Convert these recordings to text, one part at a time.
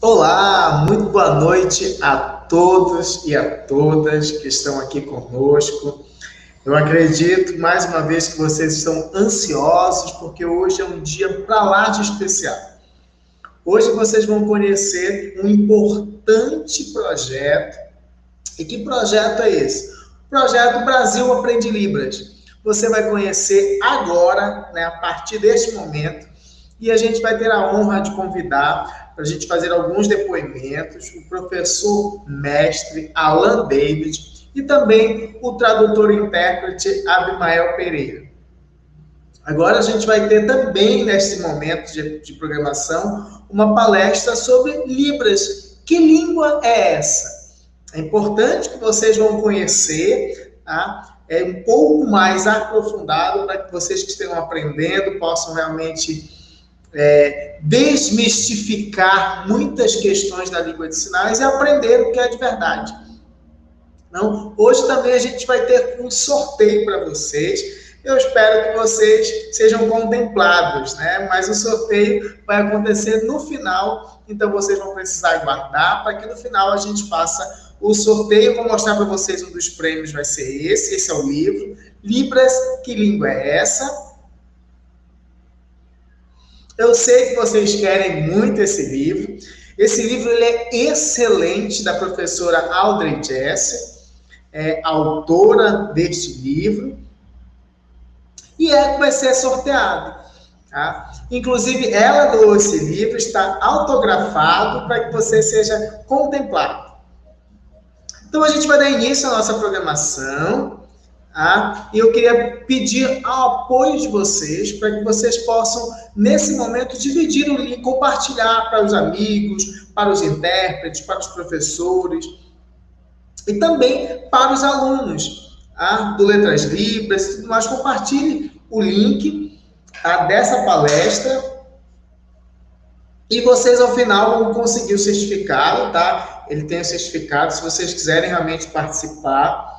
Olá, muito boa noite a todos e a todas que estão aqui conosco. Eu acredito, mais uma vez, que vocês estão ansiosos, porque hoje é um dia para lá de especial. Hoje vocês vão conhecer um importante projeto. E que projeto é esse? O projeto Brasil Aprende Libras. Você vai conhecer agora, né, a partir deste momento, e a gente vai ter a honra de convidar para a gente fazer alguns depoimentos o professor mestre Alan David e também o tradutor e intérprete Abimael Pereira. Agora a gente vai ter também, nesse momento de programação, uma palestra sobre Libras. Que língua é essa? É importante que vocês vão conhecer, tá? É um pouco mais aprofundado para que vocês que estejam aprendendo possam realmente desmistificar muitas questões da língua de sinais e aprender o que é de verdade. Então, hoje também a gente vai ter um sorteio para vocês. Eu espero que vocês sejam contemplados, né? Mas o sorteio vai acontecer no final, então vocês vão precisar aguardar para que no final a gente faça o sorteio. Eu vou mostrar para vocês um dos prêmios, vai ser esse é o livro. Libras, que língua é essa? Eu sei que vocês querem muito esse livro. Esse livro ele é excelente, da professora Audrey Jesse, autora deste livro, e vai ser sorteado. Tá? Inclusive, ela doou esse livro, está autografado para que você seja contemplado. Então, a gente vai dar início à nossa programação. Tá? E eu queria pedir o apoio de vocês para que vocês possam, nesse momento, dividir o link, compartilhar para os amigos, para os intérpretes, para os professores e também para os alunos, tá? Do Letras Libras e tudo mais. Compartilhe o link, tá, dessa palestra e vocês, ao final, vão conseguir o certificado, tá? Ele tem o certificado, se vocês quiserem realmente participar.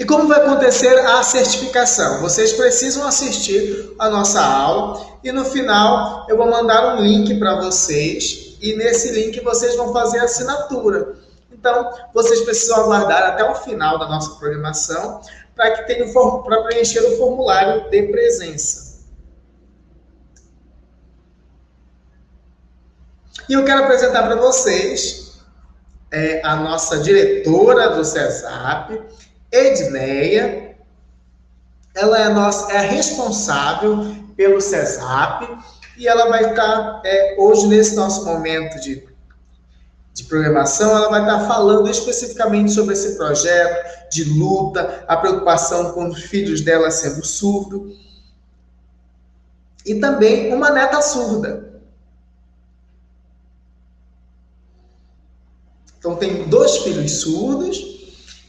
E como vai acontecer a certificação? Vocês precisam assistir a nossa aula e no final eu vou mandar um link para vocês e nesse link vocês vão fazer a assinatura. Então, vocês precisam aguardar até o final da nossa programação para que tenham para preencher o formulário de presença. E eu quero apresentar para vocês a nossa diretora do CESAP, Edneia. Ela é a responsável pelo CESAP e ela vai estar, hoje, nesse nosso momento de programação, ela vai estar falando especificamente sobre esse projeto de luta, a preocupação com os filhos dela sendo surdo e também uma neta surda. Então, tem 2 filhos surdos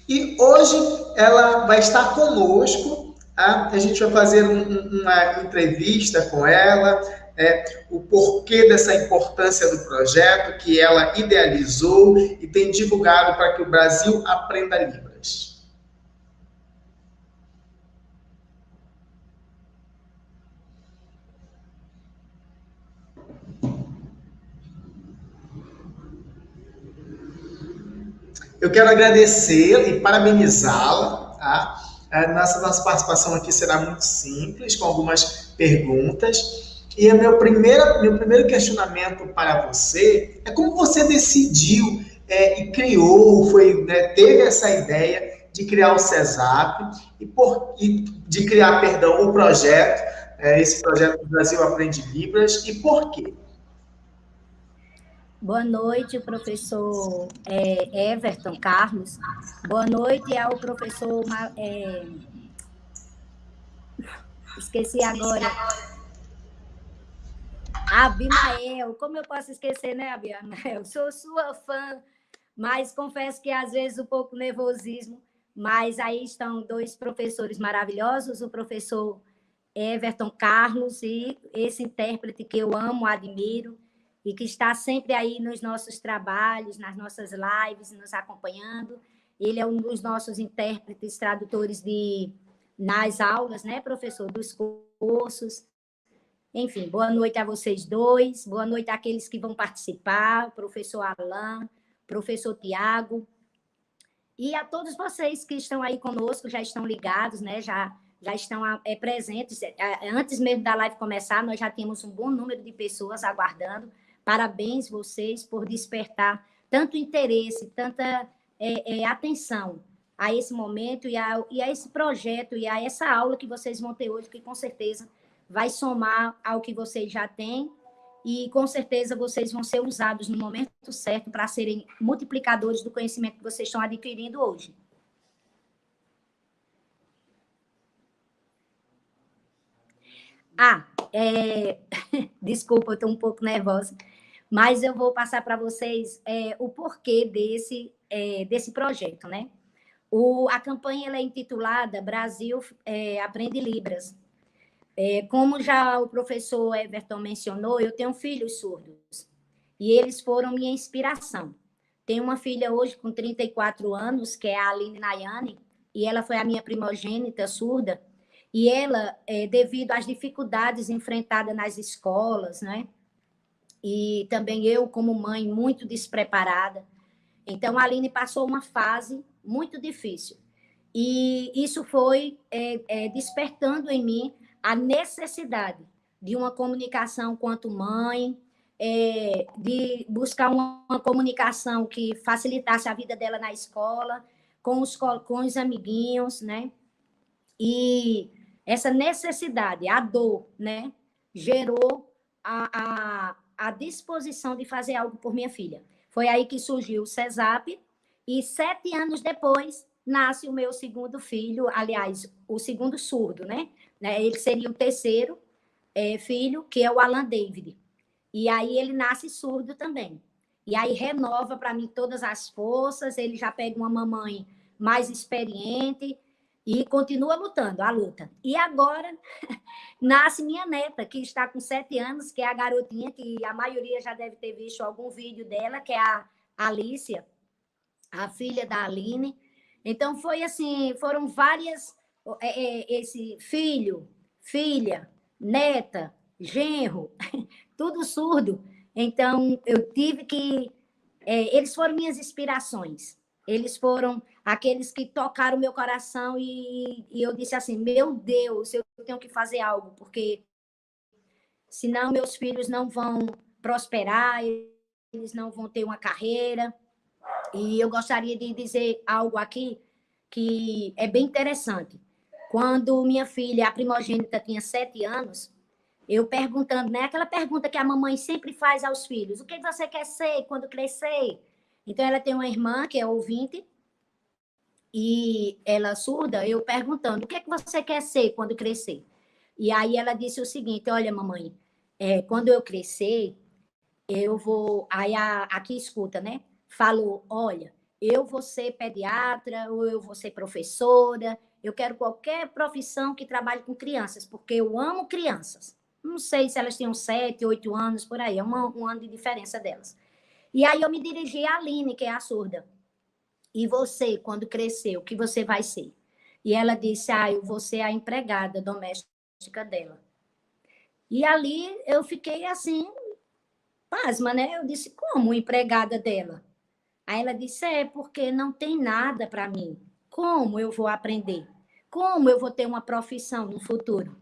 e hoje ela vai estar conosco. A gente vai fazer uma entrevista com ela, o porquê dessa importância do projeto que ela idealizou e tem divulgado para que o Brasil aprenda Libras. Eu quero agradecer e parabenizá-la, tá? Nossa participação aqui será muito simples, com algumas perguntas. E meu primeiro questionamento para você é como você decidiu e criou, teve essa ideia de criar o CESAP e de criar, perdão, o projeto, esse projeto do Brasil Aprende Libras, e por quê? Boa noite, professor Everton Carlos. Boa noite ao professor... Esqueci agora. Abimael. Como eu posso esquecer, né, Abimael? Sou sua fã, mas confesso que às vezes um pouco nervosismo. Mas aí estão 2 professores maravilhosos, o professor Everton Carlos e esse intérprete que eu amo, admiro, e que está sempre aí nos nossos trabalhos, nas nossas lives, nos acompanhando. Ele é um dos nossos intérpretes, tradutores nas aulas, né, professor, dos cursos. Enfim, boa noite a vocês dois, boa noite àqueles que vão participar, professor Alain, professor Tiago, e a todos vocês que estão aí conosco, já estão ligados, né? Já estão presentes. Antes mesmo da live começar, nós já temos um bom número de pessoas aguardando. Parabéns vocês por despertar tanto interesse, tanta atenção a esse momento e a esse projeto e a essa aula que vocês vão ter hoje, que com certeza vai somar ao que vocês já têm e com certeza vocês vão ser usados no momento certo para serem multiplicadores do conhecimento que vocês estão adquirindo hoje. Desculpa, eu estou um pouco nervosa, mas eu vou passar para vocês o porquê desse projeto, né? A campanha ela é intitulada Brasil Aprende Libras. Como já o professor Everton mencionou, eu tenho filhos surdos e eles foram minha inspiração. Tenho uma filha hoje com 34 anos, que é a Aline Nayane, e ela foi a minha primogênita surda, e ela, devido às dificuldades enfrentadas nas escolas, né? E também eu, como mãe, muito despreparada. Então, a Aline passou uma fase muito difícil. E isso foi despertando em mim a necessidade de uma comunicação quanto mãe, de buscar uma comunicação que facilitasse a vida dela na escola, com os amiguinhos, né? E essa necessidade, a dor, né, gerou a disposição de fazer algo por minha filha. Foi aí que surgiu o CESAP, e 7 anos depois nasce o meu segundo filho, aliás, o segundo surdo, né? Ele seria o terceiro filho, que é o Alan David. E aí ele nasce surdo também. E aí renova para mim todas as forças, ele já pega uma mamãe mais experiente e continua lutando, a luta. E agora nasce minha neta, que está com 7 anos, que é a garotinha, que a maioria já deve ter visto algum vídeo dela, que é a Alicia, a filha da Aline. Então, foi assim, foram várias, esse filho, filha, neta, genro, tudo surdo. Então, eu tive que... eles foram minhas inspirações. Eles foram aqueles que tocaram meu coração e eu disse assim, meu Deus, eu tenho que fazer algo, porque senão meus filhos não vão prosperar, eles não vão ter uma carreira. E eu gostaria de dizer algo aqui que é bem interessante. Quando minha filha, a primogênita, tinha 7 anos, eu perguntando, né? Aquela pergunta que a mamãe sempre faz aos filhos, o que você quer ser quando crescer? Então, ela tem uma irmã que é ouvinte, e ela surda, eu perguntando, o que você quer ser quando crescer? E aí ela disse o seguinte, olha, mamãe, quando eu crescer, eu vou... Aí aqui escuta, né? Falou, olha, eu vou ser pediatra, ou eu vou ser professora, eu quero qualquer profissão que trabalhe com crianças, porque eu amo crianças. Não sei se elas tinham 7, 8 anos, por aí, é um ano de diferença delas. E aí eu me dirigi à Aline, que é a surda. E você, quando crescer, o que você vai ser? E ela disse, eu vou ser a empregada doméstica dela. E ali eu fiquei assim, pasma, né? Eu disse, como empregada dela? Aí ela disse, porque não tem nada para mim. Como eu vou aprender? Como eu vou ter uma profissão no futuro?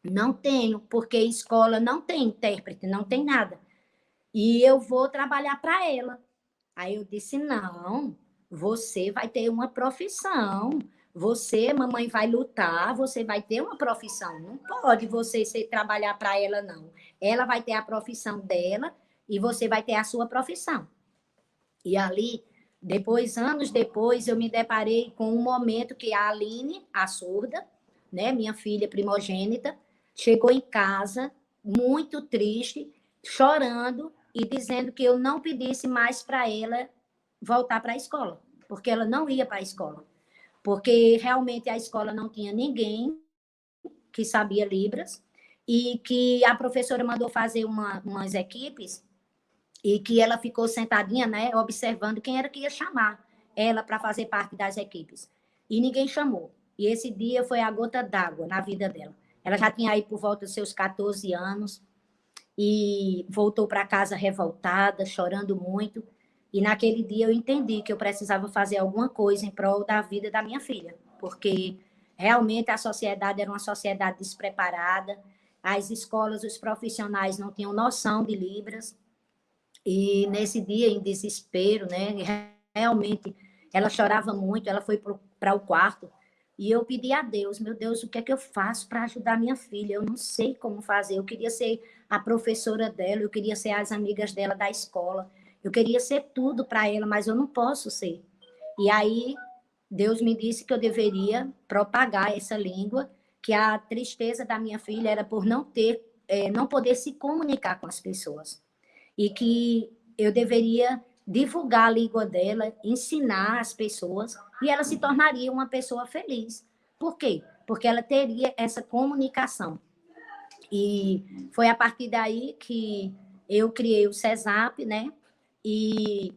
Não tenho, porque escola não tem intérprete, não tem nada. E eu vou trabalhar para ela. Aí eu disse, não, você vai ter uma profissão. Você, mamãe, vai lutar, você vai ter uma profissão. Não pode você trabalhar para ela, não. Ela vai ter a profissão dela e você vai ter a sua profissão. E ali, anos depois, eu me deparei com um momento que a Aline, a surda, né, minha filha primogênita, chegou em casa muito triste, chorando e dizendo que eu não pedisse mais para ela voltar para a escola, porque ela não ia para a escola, porque realmente a escola não tinha ninguém que sabia Libras e que a professora mandou fazer umas equipes e que ela ficou sentadinha, né, observando quem era que ia chamar ela para fazer parte das equipes. E ninguém chamou. E esse dia foi a gota d'água na vida dela. Ela já tinha aí por volta dos seus 14 anos e voltou para casa revoltada, chorando muito. E naquele dia eu entendi que eu precisava fazer alguma coisa em prol da vida da minha filha, porque realmente a sociedade era uma sociedade despreparada, as escolas, os profissionais não tinham noção de Libras, e nesse dia, em desespero, né, realmente ela chorava muito, ela foi para o quarto, e eu pedi a Deus, meu Deus, o que é que eu faço para ajudar minha filha? Eu não sei como fazer, eu queria ser a professora dela, eu queria ser as amigas dela da escola, eu queria ser tudo para ela, mas eu não posso ser. E aí, Deus me disse que eu deveria propagar essa língua, que a tristeza da minha filha era por não poder se comunicar com as pessoas. E que eu deveria divulgar a língua dela, ensinar as pessoas, e ela se tornaria uma pessoa feliz. Por quê? Porque ela teria essa comunicação. E foi a partir daí que eu criei o CESAP, né? E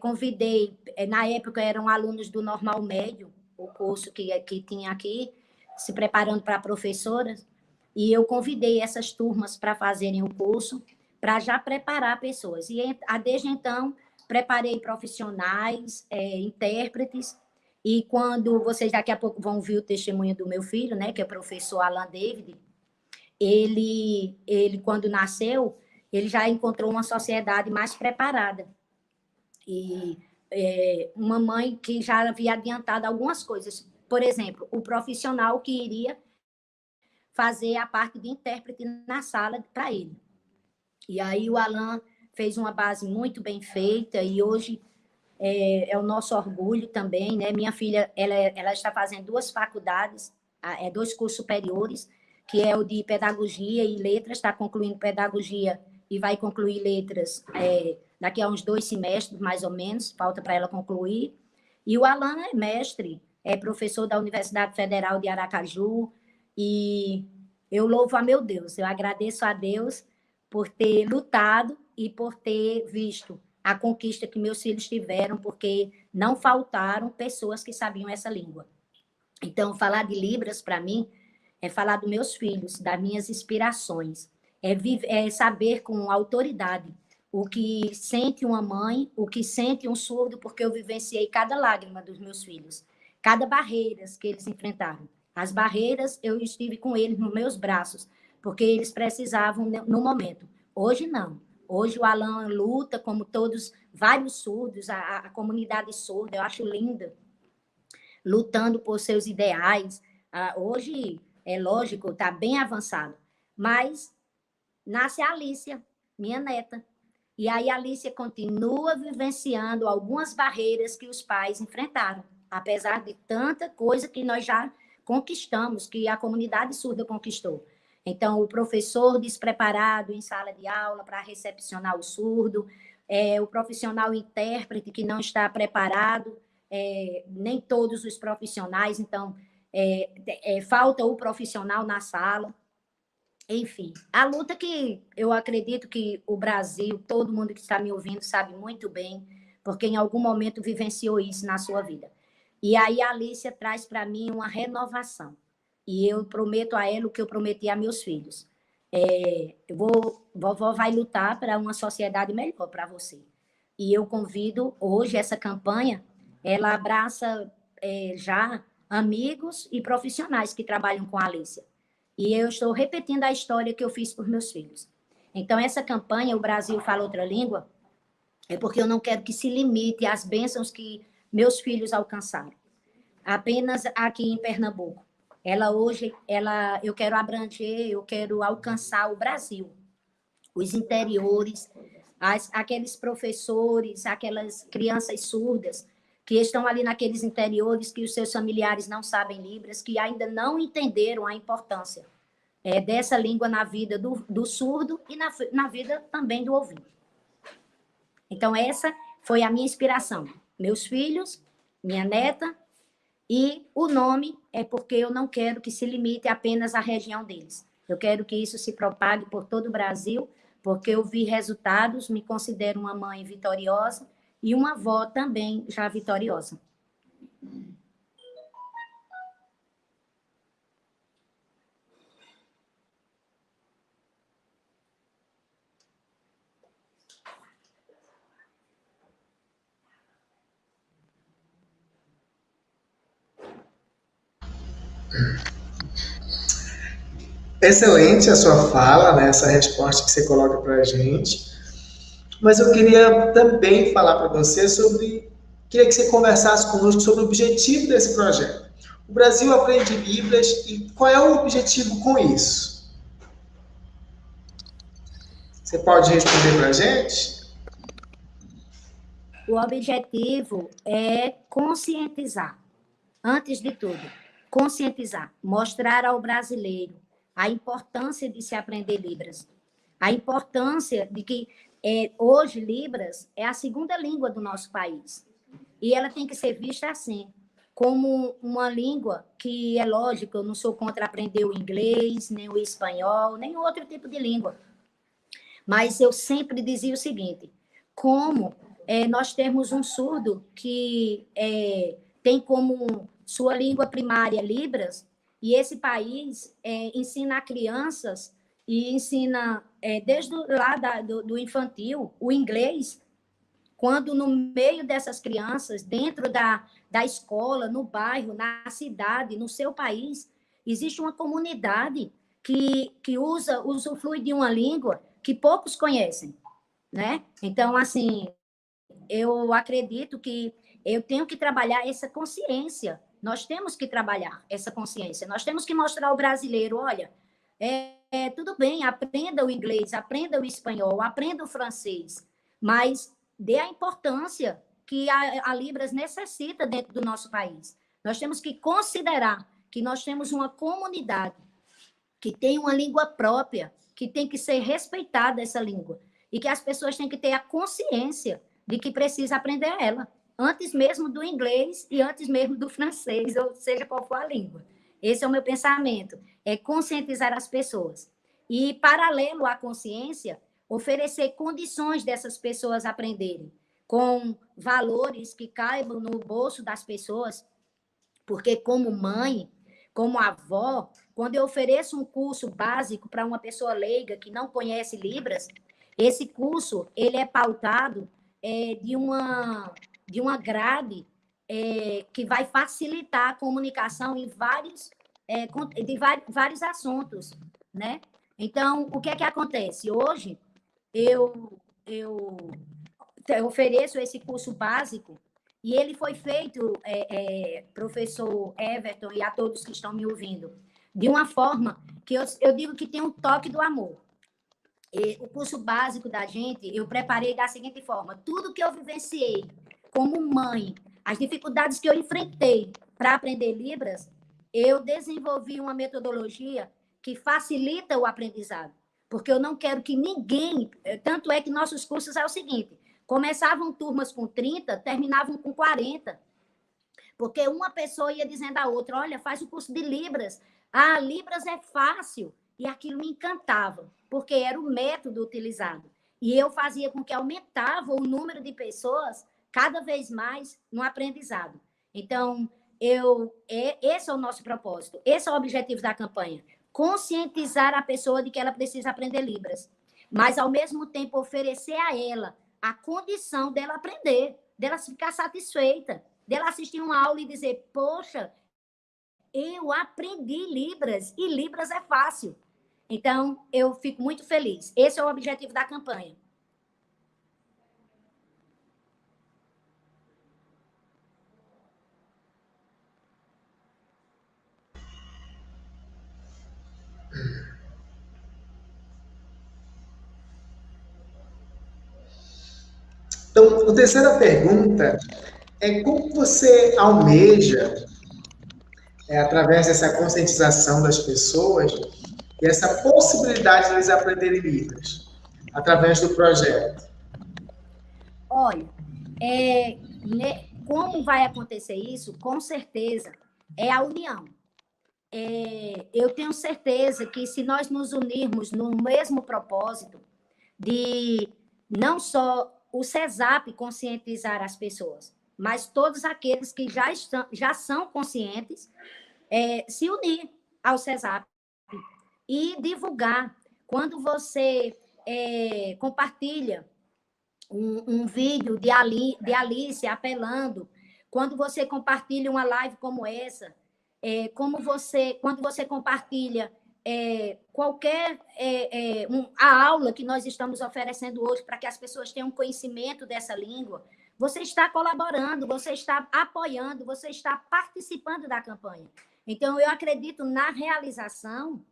convidei, na época eram alunos do Normal Médio, o curso que tinha aqui, se preparando para professoras, e eu convidei essas turmas para fazerem o curso, para já preparar pessoas. E desde então, preparei profissionais, intérpretes, e quando vocês daqui a pouco vão ouvir o testemunho do meu filho, né, que é o professor Alan David, ele quando nasceu, ele já encontrou uma sociedade mais preparada. E uma mãe que já havia adiantado algumas coisas. Por exemplo, o profissional que iria fazer a parte de intérprete na sala para ele. E aí o Alan fez uma base muito bem feita e hoje é o nosso orgulho também, né? Minha filha, ela está fazendo 2 faculdades, 2 cursos superiores, que é o de Pedagogia e Letras, está concluindo Pedagogia e vai concluir Letras daqui a uns 2 semestres, mais ou menos, falta para ela concluir. E o Alan é mestre, é professor da Universidade Federal de Aracaju, e eu louvo a meu Deus, eu agradeço a Deus por ter lutado e por ter visto a conquista que meus filhos tiveram, porque não faltaram pessoas que sabiam essa língua. Então, falar de Libras, para mim, é falar dos meus filhos, das minhas inspirações, é saber com autoridade o que sente uma mãe, o que sente um surdo, porque eu vivenciei cada lágrima dos meus filhos, cada barreira que eles enfrentaram. As barreiras, eu estive com eles nos meus braços, porque eles precisavam no momento. Hoje, não. Hoje o Alan luta, como todos, vários surdos, a comunidade surda, eu acho linda, lutando por seus ideais. Hoje, é lógico, está bem avançado. Mas nasce a Alicia, minha neta. E aí a Alicia continua vivenciando algumas barreiras que os pais enfrentaram, apesar de tanta coisa que nós já conquistamos, que a comunidade surda conquistou. Então, o professor despreparado em sala de aula para recepcionar o surdo, o profissional intérprete que não está preparado, nem todos os profissionais, então, falta o profissional na sala. Enfim, a luta que eu acredito que o Brasil, todo mundo que está me ouvindo sabe muito bem, porque em algum momento vivenciou isso na sua vida. E aí a Alicia traz para mim uma renovação. E eu prometo a ela o que eu prometi a meus filhos. Vovó vai lutar para uma sociedade melhor para você. E eu convido hoje essa campanha, ela abraça já amigos e profissionais que trabalham com a Alicia. E eu estou repetindo a história que eu fiz por meus filhos. Então, essa campanha, O Brasil Fala Outra Língua, é porque eu não quero que se limite às bênçãos que meus filhos alcançaram. Apenas aqui em Pernambuco. Eu quero abranger, eu quero alcançar o Brasil. Os interiores, aqueles professores, aquelas crianças surdas que estão ali naqueles interiores que os seus familiares não sabem Libras, que ainda não entenderam a importância dessa língua na vida do surdo e na vida também do ouvido. Então, essa foi a minha inspiração. Meus filhos, minha neta, e o nome é porque eu não quero que se limite apenas à região deles. Eu quero que isso se propague por todo o Brasil, porque eu vi resultados, me considero uma mãe vitoriosa, e uma avó também já vitoriosa. Excelente a sua fala, né? Essa resposta que você coloca para a gente. Mas eu queria também falar para você sobre. Queria que você conversasse conosco sobre o objetivo desse projeto. O Brasil aprende Libras e qual é o objetivo com isso? Você pode responder para a gente? O objetivo é conscientizar, antes de tudo, conscientizar, mostrar ao brasileiro a importância de se aprender Libras, a importância de que hoje Libras é a segunda língua do nosso país e ela tem que ser vista assim, como uma língua que é lógico, eu não sou contra aprender o inglês, nem o espanhol, nem outro tipo de língua, mas eu sempre dizia o seguinte, como nós temos um surdo que tem como sua língua primária Libras, e esse país ensina a crianças e ensina desde lá do infantil o inglês, quando no meio dessas crianças, dentro da escola, no bairro, na cidade, no seu país, existe uma comunidade que usufrui de uma língua que poucos conhecem, né? Então, assim, eu acredito que eu tenho que trabalhar essa consciência. Nós temos que trabalhar essa consciência. Nós temos que mostrar ao brasileiro, olha, tudo bem, aprenda o inglês, aprenda o espanhol, aprenda o francês, mas dê a importância que a Libras necessita dentro do nosso país. Nós temos que considerar que nós temos uma comunidade que tem uma língua própria, que tem que ser respeitada essa língua, e que as pessoas têm que ter a consciência de que precisa aprender ela, antes mesmo do inglês e antes mesmo do francês, ou seja qual for a língua. Esse é o meu pensamento, é conscientizar as pessoas. E, paralelo à consciência, oferecer condições dessas pessoas aprenderem, com valores que caibam no bolso das pessoas, porque como mãe, como avó, quando eu ofereço um curso básico para uma pessoa leiga que não conhece Libras, esse curso ele é pautado de uma grade que vai facilitar a comunicação em vários assuntos, né? Então, o que é que acontece? Hoje, eu ofereço esse curso básico e ele foi feito, professor Everton e a todos que estão me ouvindo, de uma forma que eu digo que tem um toque do amor. E o curso básico da gente, eu preparei da seguinte forma, tudo que eu vivenciei como mãe, as dificuldades que eu enfrentei para aprender Libras, eu desenvolvi uma metodologia que facilita o aprendizado, porque eu não quero que ninguém, tanto é que nossos cursos é o seguinte, começavam turmas com 30, terminavam com 40, porque uma pessoa ia dizendo à outra, olha, faz o curso de Libras, Libras é fácil, e aquilo me encantava, porque era o método utilizado. E eu fazia com que aumentava o número de pessoas cada vez mais no aprendizado. Então, esse é o nosso propósito, esse é o objetivo da campanha, conscientizar a pessoa de que ela precisa aprender Libras, mas, ao mesmo tempo, oferecer a ela a condição dela aprender, dela ficar satisfeita, dela assistir uma aula e dizer, poxa, eu aprendi Libras, e Libras é fácil. Então, eu fico muito feliz. Esse é o objetivo da campanha. Então, a terceira pergunta é como você almeja, através dessa conscientização das pessoas, e essa possibilidade de eles aprenderem Libras, através do projeto? Olha, como vai acontecer isso? Com certeza, é a união. Eu tenho certeza que se nós nos unirmos no mesmo propósito de não só o CESAP conscientizar as pessoas, mas todos aqueles que já são conscientes, se unir ao CESAP e divulgar. Quando você compartilha um vídeo de Alice apelando, quando você compartilha uma live como essa, quando você compartilha qualquer a aula que nós estamos oferecendo hoje para que as pessoas tenham conhecimento dessa língua, você está colaborando, você está apoiando, você está participando da campanha. Então, eu acredito na realização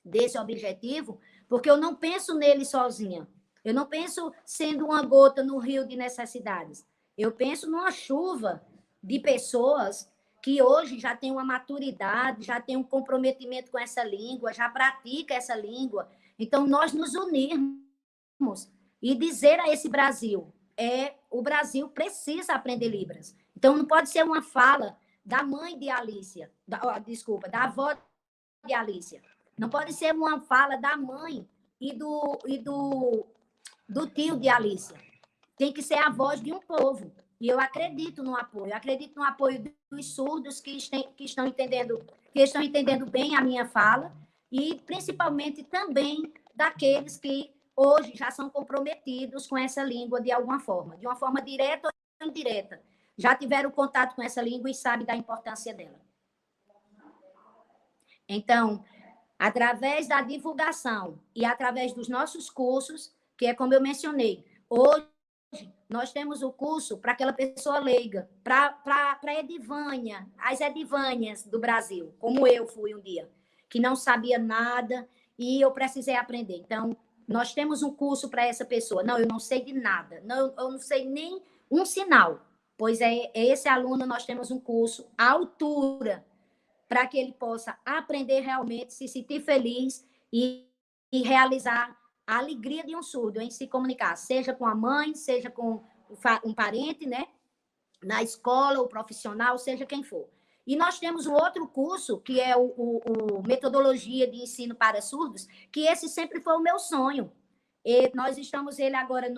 desse objetivo, porque eu não penso nele sozinha. Eu não penso sendo uma gota no rio de necessidades. Eu penso numa chuva de pessoas que hoje já têm uma maturidade, já têm um comprometimento com essa língua, já pratica essa língua. Então, nós nos unirmos e dizer a esse Brasil, o Brasil precisa aprender Libras. Então, não pode ser uma fala da mãe de Alícia, da avó de Alícia. Não pode ser uma fala da mãe e do tio de Alícia. Tem que ser a voz de um povo. E eu acredito no apoio. Eu acredito no apoio dos surdos que estão entendendo bem a minha fala e, principalmente, também daqueles que hoje já são comprometidos com essa língua de alguma forma, de uma forma direta ou indireta. Já tiveram contato com essa língua e sabem da importância dela. Então, através da divulgação e através dos nossos cursos, que é como eu mencionei, hoje nós temos o curso para aquela pessoa leiga, para Edivânia, as Edivânias do Brasil, como eu fui um dia, que não sabia nada e eu precisei aprender. Então, nós temos um curso para essa pessoa. Não, eu não sei de nada, não, eu não sei nem um sinal, pois esse aluno nós temos um curso à altura para que ele possa aprender realmente, se sentir feliz e realizar a alegria de um surdo em se comunicar, seja com a mãe, seja com um parente, né? Na escola, o profissional, seja quem for. E nós temos um outro curso, que é o Metodologia de Ensino para Surdos, que esse sempre foi o meu sonho. E nós estamos ele agora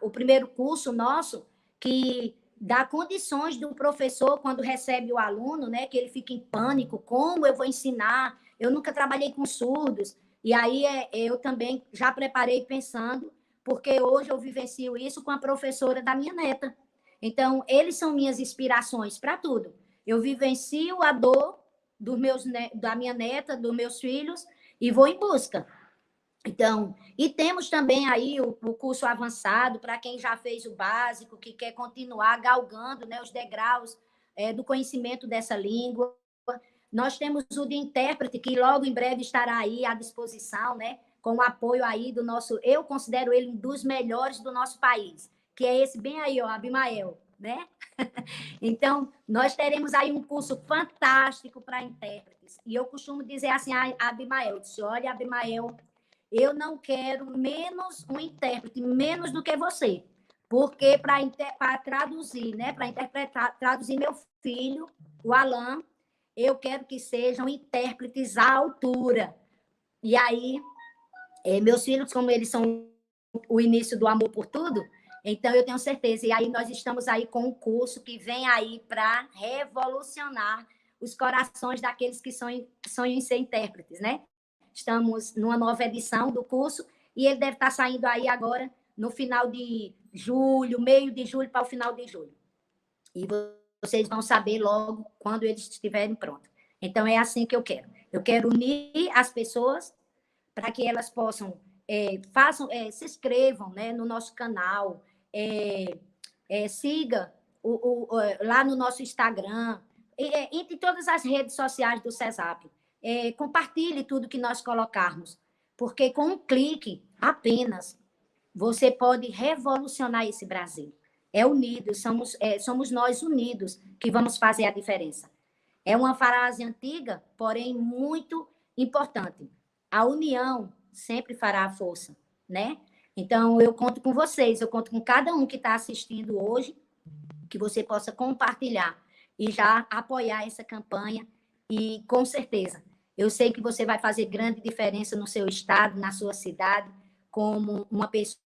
o primeiro curso nosso, que dá condições do professor, quando recebe o aluno, né, que ele fica em pânico, como eu vou ensinar? Eu nunca trabalhei com surdos. E aí eu também já preparei pensando, porque hoje eu vivencio isso com a professora da minha neta. Então, eles são minhas inspirações para tudo. Eu vivencio a dor da minha neta, dos meus filhos, e vou em busca. Então, e temos também aí o curso avançado para quem já fez o básico, que quer continuar galgando, né, os degraus do conhecimento dessa língua. Nós temos o de intérprete, que logo em breve estará aí à disposição, né, com o apoio aí do nosso, eu considero ele um dos melhores do nosso país, que é esse bem aí, ó, Abimael, né? Então, nós teremos aí um curso fantástico para intérpretes. E eu costumo dizer assim a Abimael, disse, olha, Abimael, eu não quero menos um intérprete, menos do que você, porque para traduzir, né, para interpretar, traduzir meu filho, o Alan, eu quero que sejam intérpretes à altura. E aí, meus filhos, como eles são o início do amor por tudo, então eu tenho certeza. E aí nós estamos aí com um curso que vem aí para revolucionar os corações daqueles que sonham em ser intérpretes, né? Estamos numa nova edição do curso e ele deve estar saindo aí agora no final de julho, meio de julho para o final de julho. E vocês vão saber logo quando eles estiverem prontos. Então, é assim que eu quero. Eu quero unir as pessoas para que elas possam, se inscrevam, né, no nosso canal, siga lá no nosso Instagram, entre todas as redes sociais do CESAP. Compartilhe tudo que nós colocarmos, porque com um clique apenas, você pode revolucionar esse Brasil. Unidos, somos nós unidos que vamos fazer a diferença. É uma frase antiga, porém muito importante. A união sempre fará a força, né? Então, eu conto com vocês, eu conto com cada um que está assistindo hoje, que você possa compartilhar e já apoiar essa campanha. E, com certeza, eu sei que você vai fazer grande diferença no seu estado, na sua cidade, como uma pessoa.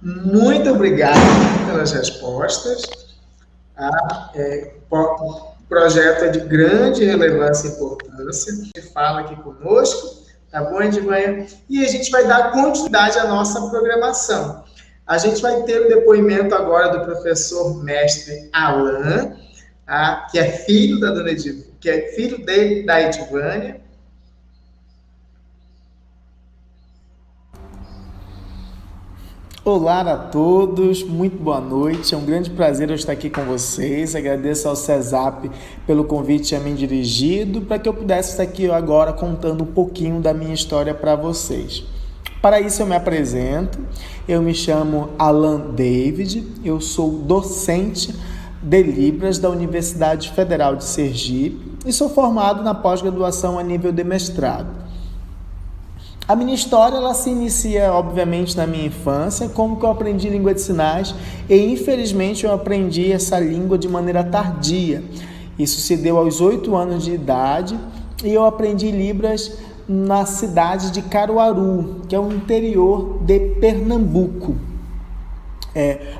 Muito obrigado pelas respostas. projeto é de grande relevância e importância. Ele fala aqui conosco, tá bom, Edvanha? E a gente vai dar continuidade à nossa programação. A gente vai ter o depoimento agora do professor mestre Alan, tá? Que é filho da dona Edivânia, que é filho da Edivânia. Olá a todos, muito boa noite, é um grande prazer eu estar aqui com vocês, agradeço ao CESAP pelo convite a mim dirigido, para que eu pudesse estar aqui agora contando um pouquinho da minha história para vocês. Para isso eu me apresento, eu me chamo Alan David, eu sou docente de Libras da Universidade Federal de Sergipe e sou formado na pós-graduação a nível de mestrado. A minha história ela se inicia, obviamente, na minha infância, como que eu aprendi língua de sinais e, infelizmente, eu aprendi essa língua de maneira tardia. Isso se deu aos 8 anos de idade e eu aprendi Libras na cidade de Caruaru, que é o interior de Pernambuco.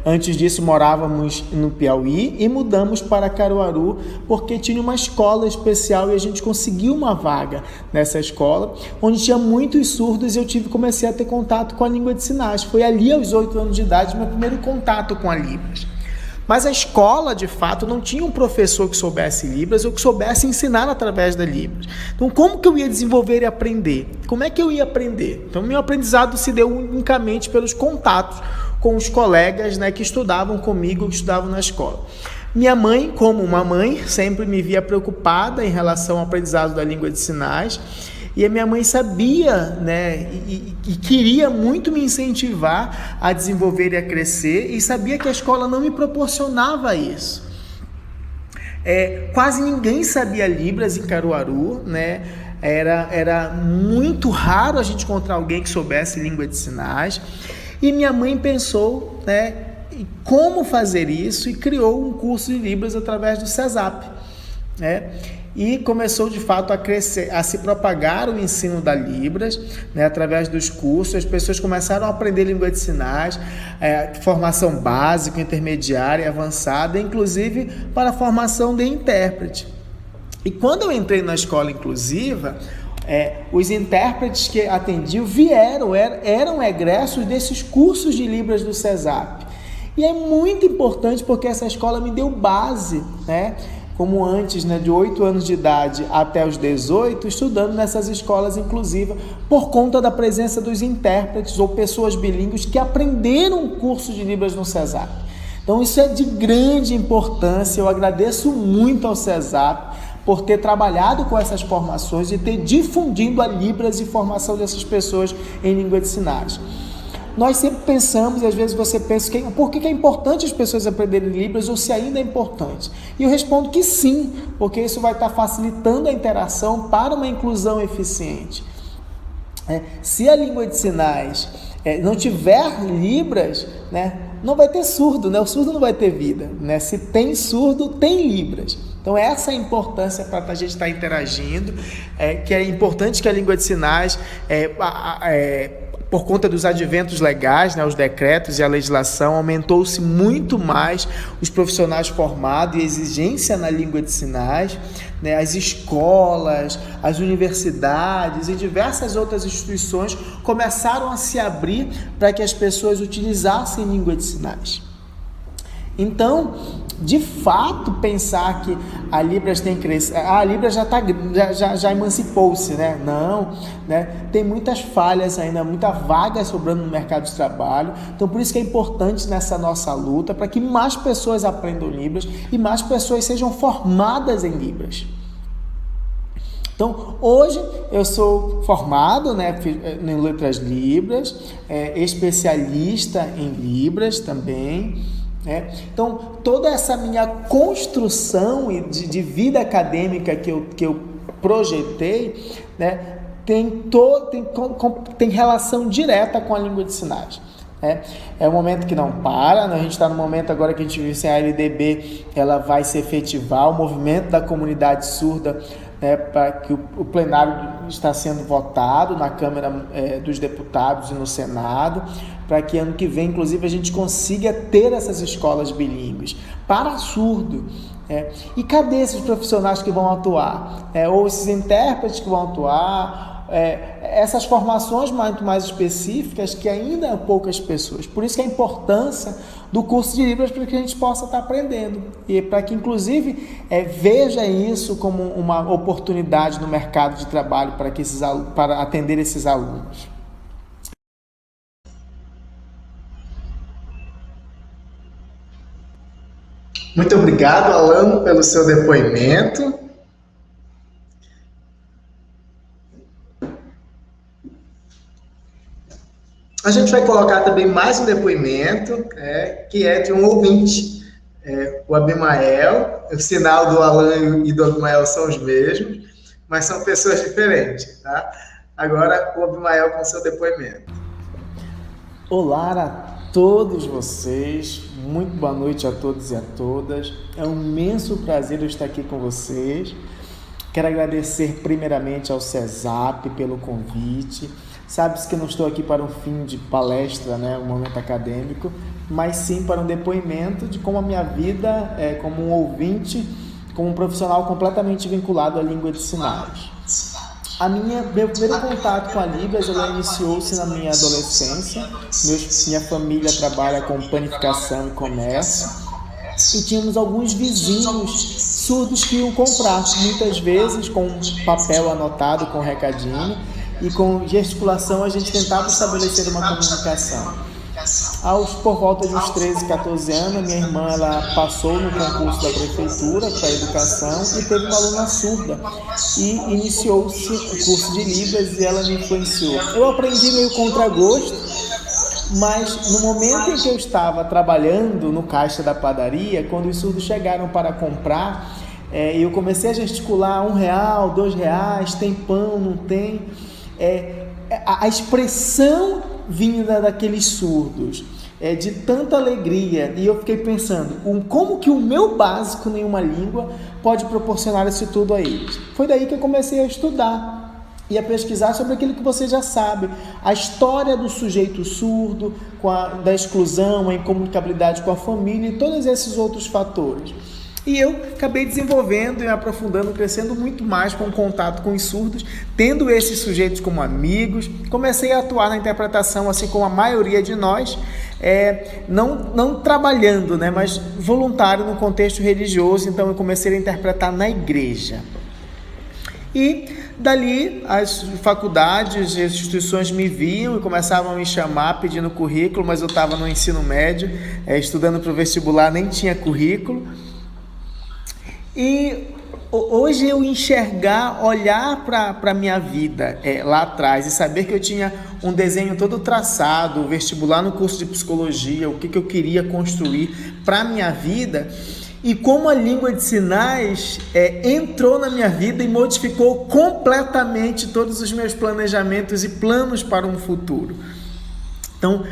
Antes disso morávamos no Piauí e mudamos para Caruaru porque tinha uma escola especial e a gente conseguiu uma vaga nessa escola onde tinha muitos surdos e eu comecei a ter contato com a língua de sinais. Foi ali aos 8 anos de idade meu primeiro contato com a Libras. Mas a escola, de fato, não tinha um professor que soubesse Libras ou que soubesse ensinar através da Libras. Então, como que eu ia desenvolver e aprender? Como é que eu ia aprender? Então, meu aprendizado se deu unicamente pelos contatos com os colegas, né, que estudavam comigo, que estudavam na escola. Minha mãe, como uma mãe, sempre me via preocupada em relação ao aprendizado da língua de sinais. E a minha mãe sabia, né, e queria muito me incentivar a desenvolver e a crescer, e sabia que a escola não me proporcionava isso. Quase ninguém sabia Libras em Caruaru, né? Era muito raro a gente encontrar alguém que soubesse língua de sinais. E minha mãe pensou, né, em como fazer isso e criou um curso de Libras através do CESAP, né? E começou de fato a crescer, a se propagar o ensino da Libras, né, através dos cursos. As pessoas começaram a aprender língua de sinais, formação básica, intermediária, avançada, inclusive para a formação de intérprete. E quando eu entrei na escola inclusiva, os intérpretes que atendiam eram egressos desses cursos de Libras do CESAP. E é muito importante porque essa escola me deu base, né? Como antes, né, de 8 anos de idade até os 18, estudando nessas escolas inclusivas, por conta da presença dos intérpretes ou pessoas bilíngues que aprenderam um curso de Libras no CESAP. Então isso é de grande importância, eu agradeço muito ao CESAP por ter trabalhado com essas formações e ter difundido a Libras e formação dessas pessoas em língua de sinais. Nós sempre pensamos, e às vezes você pensa, por que é importante as pessoas aprenderem Libras ou se ainda é importante? E eu respondo que sim, porque isso vai estar facilitando a interação para uma inclusão eficiente. Se a língua de sinais não tiver Libras, né, não vai ter surdo, né? O surdo não vai ter vida, né? Se tem surdo, tem Libras. Então essa é a importância para a gente estar interagindo, que é importante que a língua de sinais, por conta dos adventos legais, né, os decretos e a legislação, aumentou-se muito mais os profissionais formados e a exigência na língua de sinais, né, as escolas, as universidades e diversas outras instituições começaram a se abrir para que as pessoas utilizassem língua de sinais. Então, de fato, pensar que a Libras tem crescido, a Libras já emancipou-se, né? Não, né? Tem muitas falhas ainda, muita vaga sobrando no mercado de trabalho. Então, por isso que é importante nessa nossa luta, para que mais pessoas aprendam Libras e mais pessoas sejam formadas em Libras. Então, hoje eu sou formado, né, em letras Libras, especialista em Libras também. Então, toda essa minha construção de vida acadêmica que eu projetei, né, tem relação direta com a língua de sinais. É um momento que não para, né? A gente está no momento agora que a gente vive sem a LDB, ela vai se efetivar, o movimento da comunidade surda, né, para que o plenário está sendo votado na Câmara dos Deputados e no Senado, para que ano que vem, inclusive, a gente consiga ter essas escolas bilíngues para surdo, E cadê esses profissionais que vão atuar? Ou esses intérpretes que vão atuar? Essas formações muito mais específicas que ainda há poucas pessoas. Por isso que a importância do curso de Libras, para que a gente possa estar aprendendo e para que, inclusive, veja isso como uma oportunidade no mercado de trabalho para atender esses alunos. Muito obrigado, Alan, pelo seu depoimento. A gente vai colocar também mais um depoimento, que é de um ouvinte, o Abimael. O sinal do Alan e do Abimael são os mesmos, mas são pessoas diferentes, tá? Agora, o Abimael com seu depoimento. Olá a todos vocês, muito boa noite a todos e a todas. É um imenso prazer eu estar aqui com vocês. Quero agradecer primeiramente ao CESAP pelo convite. Sabe-se que eu não estou aqui para um fim de palestra, um momento acadêmico, mas sim para um depoimento de como a minha vida, como um ouvinte, como um profissional completamente vinculado à língua de sinais. Meu primeiro contato com a Libras, ela iniciou-se na minha adolescência. Minha família trabalha com panificação e comércio e tínhamos alguns vizinhos surdos que iam comprar, muitas vezes com um papel anotado com um recadinho, e com gesticulação a gente tentava estabelecer uma comunicação. Por volta de uns 13, 14 anos, minha irmã ela passou no concurso da prefeitura para a educação e teve uma aluna surda e iniciou-se o curso de Libras e ela me influenciou. Eu aprendi meio contra gosto, mas no momento em que eu estava trabalhando no caixa da padaria, quando os surdos chegaram para comprar, eu comecei a gesticular R$1, R$2, tem pão, não tem? A expressão vinda daqueles surdos de tanta alegria, e eu fiquei pensando como que o meu básico em uma língua pode proporcionar isso tudo a eles. Foi daí que eu comecei a estudar e a pesquisar sobre aquilo que você já sabe, a história do sujeito surdo, da exclusão, a incomunicabilidade com a família e todos esses outros fatores. E eu acabei desenvolvendo e aprofundando, crescendo muito mais com o contato com os surdos, tendo esses sujeitos como amigos. Comecei a atuar na interpretação, assim como a maioria de nós, não trabalhando, mas voluntário no contexto religioso. Então eu comecei a interpretar na igreja. E dali as faculdades, as instituições me viam e começavam a me chamar pedindo currículo, mas eu estava no ensino médio, estudando para o vestibular, nem tinha currículo. E hoje eu olhar para a minha vida lá atrás e saber que eu tinha um desenho todo traçado, vestibular no curso de psicologia, o que eu queria construir para a minha vida, e como a língua de sinais entrou na minha vida e modificou completamente todos os meus planejamentos e planos para um futuro. Então,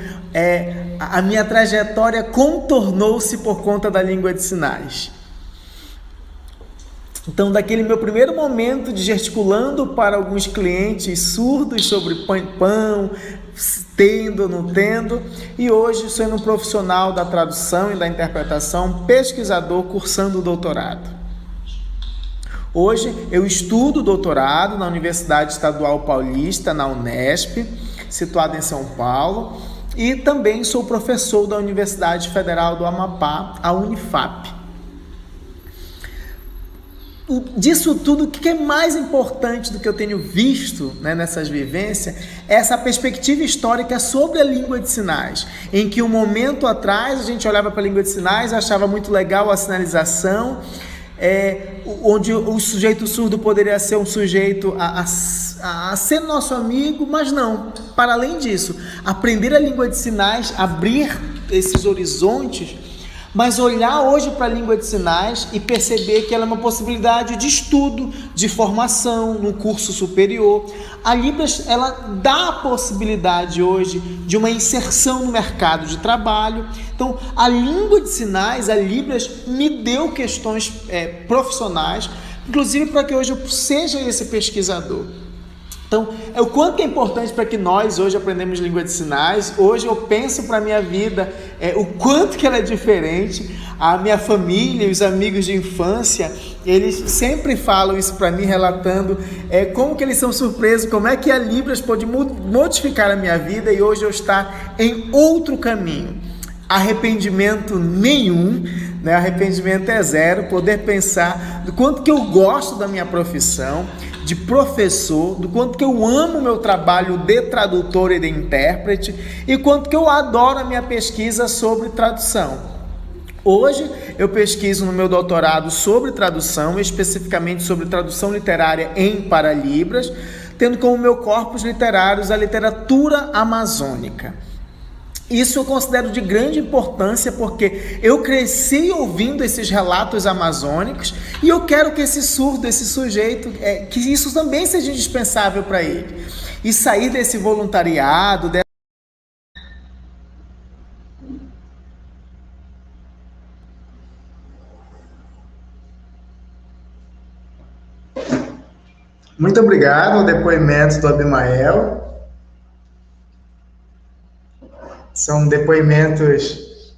a minha trajetória contornou-se por conta da língua de sinais. Então, daquele meu primeiro momento de gesticulando para alguns clientes surdos sobre pão, tendo ou não tendo, e hoje sendo um profissional da tradução e da interpretação, pesquisador cursando o doutorado. Hoje eu estudo doutorado na Universidade Estadual Paulista, na Unesp, situada em São Paulo, e também sou professor da Universidade Federal do Amapá, a Unifap. Disso tudo, o que é mais importante do que eu tenho visto nessas vivências é essa perspectiva histórica sobre a língua de sinais, em que um momento atrás a gente olhava para a língua de sinais, achava muito legal a sinalização, onde o sujeito surdo poderia ser um sujeito a ser nosso amigo, mas não, para além disso, aprender a língua de sinais, abrir esses horizontes, mas olhar hoje para a língua de sinais e perceber que ela é uma possibilidade de estudo, de formação no curso superior. A Libras, ela dá a possibilidade hoje de uma inserção no mercado de trabalho. Então, a língua de sinais, a Libras, me deu questões profissionais, inclusive para que hoje eu seja esse pesquisador. Então, é o quanto que é importante para que nós hoje aprendemos língua de sinais. Hoje eu penso para a minha vida, o quanto que ela é diferente. A minha família e os amigos de infância, eles sempre falam isso para mim, relatando como que eles são surpresos, como é que a Libras pode modificar a minha vida e hoje eu estar em outro caminho. Arrependimento nenhum, né? Arrependimento é zero. Poder pensar do quanto que eu gosto da minha profissão de professor, do quanto que eu amo o meu trabalho de tradutor e de intérprete e quanto que eu adoro a minha pesquisa sobre tradução. Hoje eu pesquiso no meu doutorado sobre tradução, especificamente sobre tradução literária em Paralibras, tendo como meu corpus literários a literatura amazônica. Isso eu considero de grande importância porque eu cresci ouvindo esses relatos amazônicos e eu quero que esse surdo, esse sujeito, que isso também seja indispensável para ele. E sair desse voluntariado, Muito obrigado ao depoimento do Abimael. São depoimentos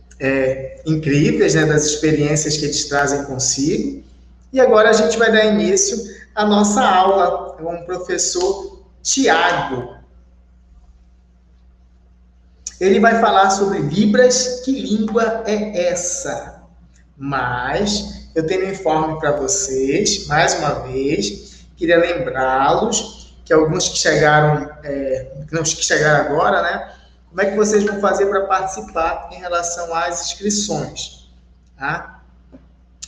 incríveis, né, das experiências que eles trazem consigo. E agora a gente vai dar início à nossa aula com o professor Tiago. Ele vai falar sobre Libras, que língua é essa? Mas eu tenho um informe para vocês, mais uma vez, queria lembrá-los que alguns que chegaram, que chegaram agora, né? Como é que vocês vão fazer para participar em relação às inscrições? Tá?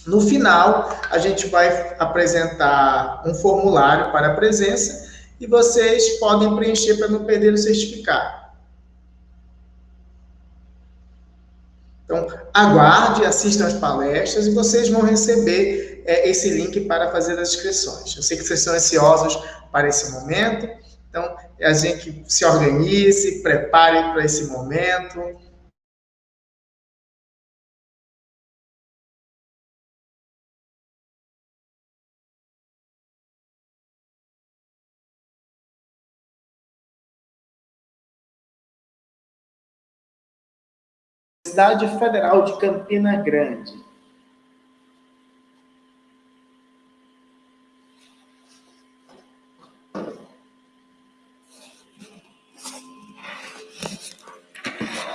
No final, a gente vai apresentar um formulário para a presença e vocês podem preencher para não perder o certificado. Então, aguarde, assistam as palestras e vocês vão receber esse link para fazer as inscrições. Eu sei que vocês estão ansiosos para esse momento, então a gente se organize, prepare para esse momento. Universidade Federal de Campina Grande.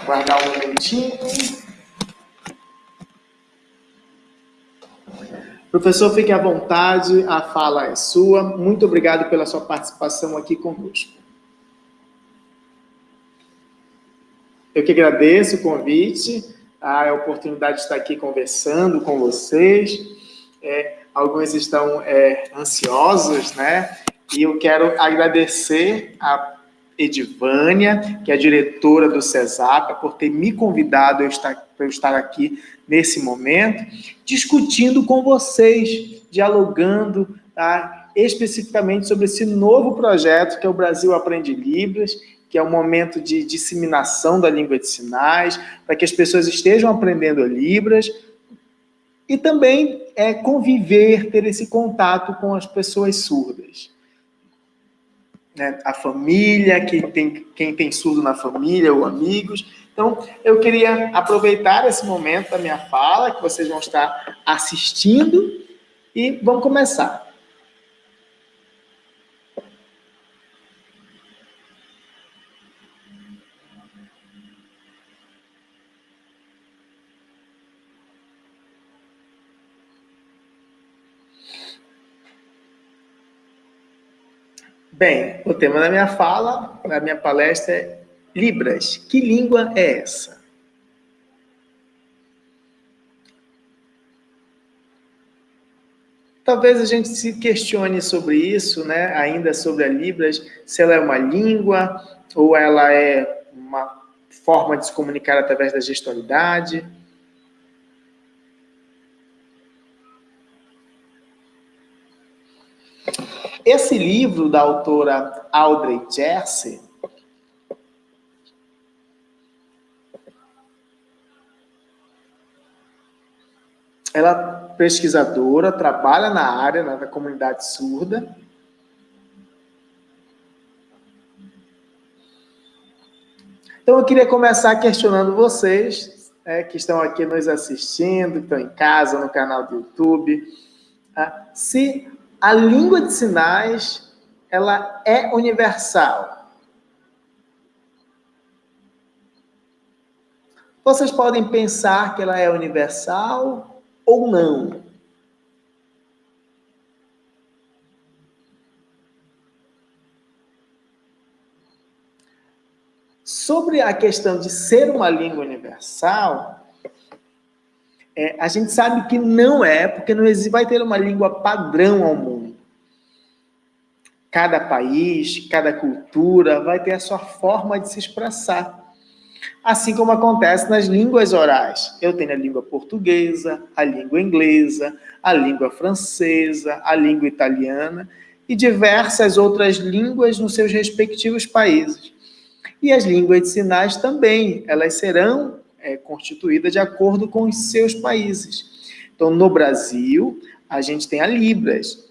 Guardar um momentinho. Professor, fique à vontade, a fala é sua. Muito obrigado pela sua participação aqui conosco. Eu que agradeço o convite, a oportunidade de estar aqui conversando com vocês. Alguns estão ansiosos, né? E eu quero agradecer a Edivânia, que é a diretora do CESAP, por ter me convidado para eu estar aqui nesse momento, discutindo com vocês, dialogando, tá? Especificamente sobre esse novo projeto que é o Brasil Aprende Libras, que é um momento de disseminação da língua de sinais, para que as pessoas estejam aprendendo Libras, e também conviver, ter esse contato com as pessoas surdas. Né? A família, quem tem surdo na família, ou amigos. Então, eu queria aproveitar esse momento da minha fala, que vocês vão estar assistindo, e vamos começar. Bem, o tema da minha fala, da minha palestra é Libras. Que língua é essa? Talvez a gente se questione sobre isso, né? Ainda sobre a Libras, se ela é uma língua ou ela é uma forma de se comunicar através da gestualidade. Esse livro da autora Audrey Jersey, ela é pesquisadora, trabalha na área, da comunidade surda, Então, eu queria começar questionando vocês, que estão aqui nos assistindo, que estão em casa, no canal do YouTube, se a língua de sinais ela é universal. Vocês podem pensar que ela é universal ou não. Sobre a questão de ser uma língua universal, a gente sabe que não é, porque não vai ter uma língua padrão ao mundo. Cada país, cada cultura vai ter a sua forma de se expressar. Assim como acontece nas línguas orais. Eu tenho a língua portuguesa, a língua inglesa, a língua francesa, a língua italiana e diversas outras línguas nos seus respectivos países. E as línguas de sinais também, elas serão constituídas de acordo com os seus países. Então, no Brasil, a gente tem a Libras.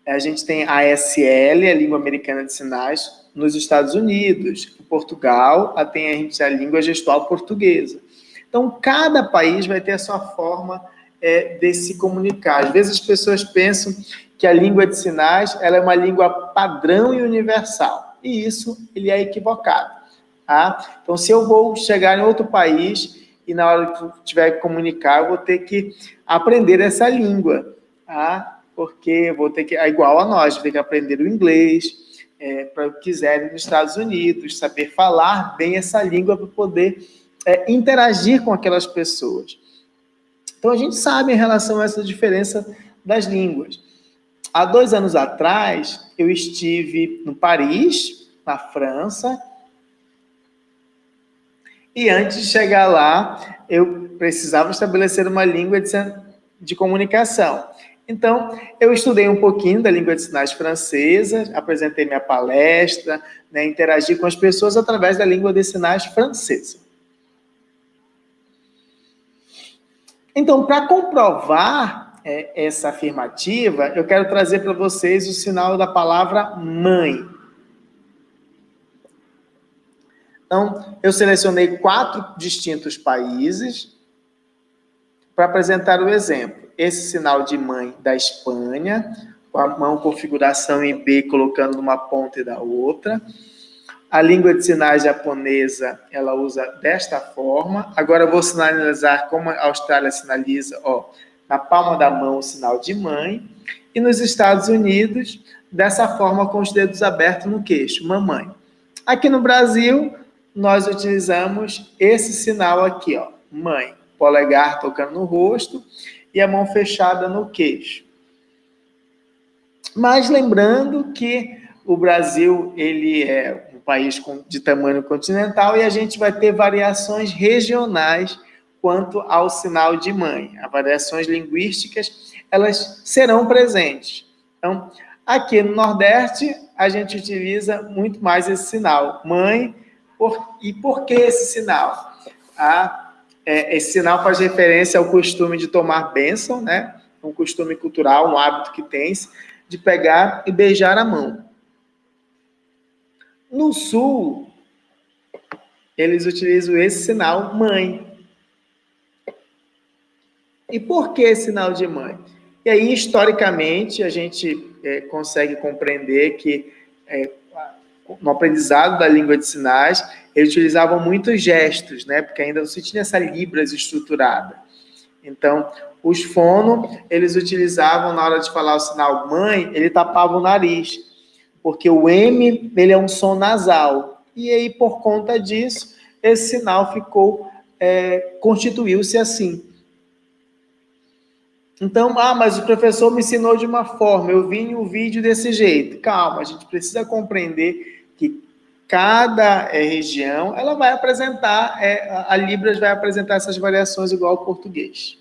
A gente tem a ASL, a Língua Americana de Sinais, nos Estados Unidos. Em Portugal, tem a língua gestual portuguesa. Então, cada país vai ter a sua forma de se comunicar. Às vezes as pessoas pensam que a língua de sinais ela é uma língua padrão e universal. E isso ele é equivocado. Tá? Então, se eu vou chegar em outro país e na hora que eu tiver que comunicar, eu vou ter que aprender essa língua. Tá? Porque vou ter que, igual a nós, vou ter que aprender o inglês, para quiser ir nos Estados Unidos, saber falar bem essa língua para poder interagir com aquelas pessoas. Então, a gente sabe em relação a essa diferença das línguas. Há 2 anos atrás, eu estive no Paris, na França, e antes de chegar lá, eu precisava estabelecer uma língua de comunicação. Então, eu estudei um pouquinho da língua de sinais francesa, apresentei minha palestra, interagi com as pessoas através da língua de sinais francesa. Então, para comprovar essa afirmativa, eu quero trazer para vocês o sinal da palavra mãe. Então, eu selecionei 4 distintos países para apresentar o exemplo. Esse sinal de mãe da Espanha, com a mão configuração em B, colocando numa ponta e da outra. A língua de sinais japonesa, ela usa desta forma. Agora eu vou sinalizar como a Austrália sinaliza, na palma da mão o sinal de mãe. E nos Estados Unidos, dessa forma, com os dedos abertos no queixo, mamãe. Aqui no Brasil, nós utilizamos esse sinal aqui, mãe. Polegar tocando no rosto e a mão fechada no queixo. Mas lembrando que o Brasil ele é um país de tamanho continental e a gente vai ter variações regionais quanto ao sinal de mãe. As variações linguísticas, elas serão presentes. Então, aqui no Nordeste, a gente utiliza muito mais esse sinal, mãe. E por que esse sinal? Esse sinal faz referência ao costume de tomar bênção, né? Um costume cultural, um hábito que tem-se, de pegar e beijar a mão. No Sul, eles utilizam esse sinal mãe. E por que esse sinal de mãe? E aí, historicamente, a gente consegue compreender que no aprendizado da língua de sinais, eles utilizavam muitos gestos, né? Porque ainda não se tinha essa Libras estruturada. Então, os fono, eles utilizavam, na hora de falar o sinal mãe, ele tapava o nariz, porque o M, ele é um som nasal. E aí, por conta disso, esse sinal constituiu-se assim. Então, mas o professor me ensinou de uma forma, eu vi o vídeo desse jeito. Calma, a gente precisa compreender que cada região, ela vai apresentar, a Libras vai apresentar essas variações igual ao português.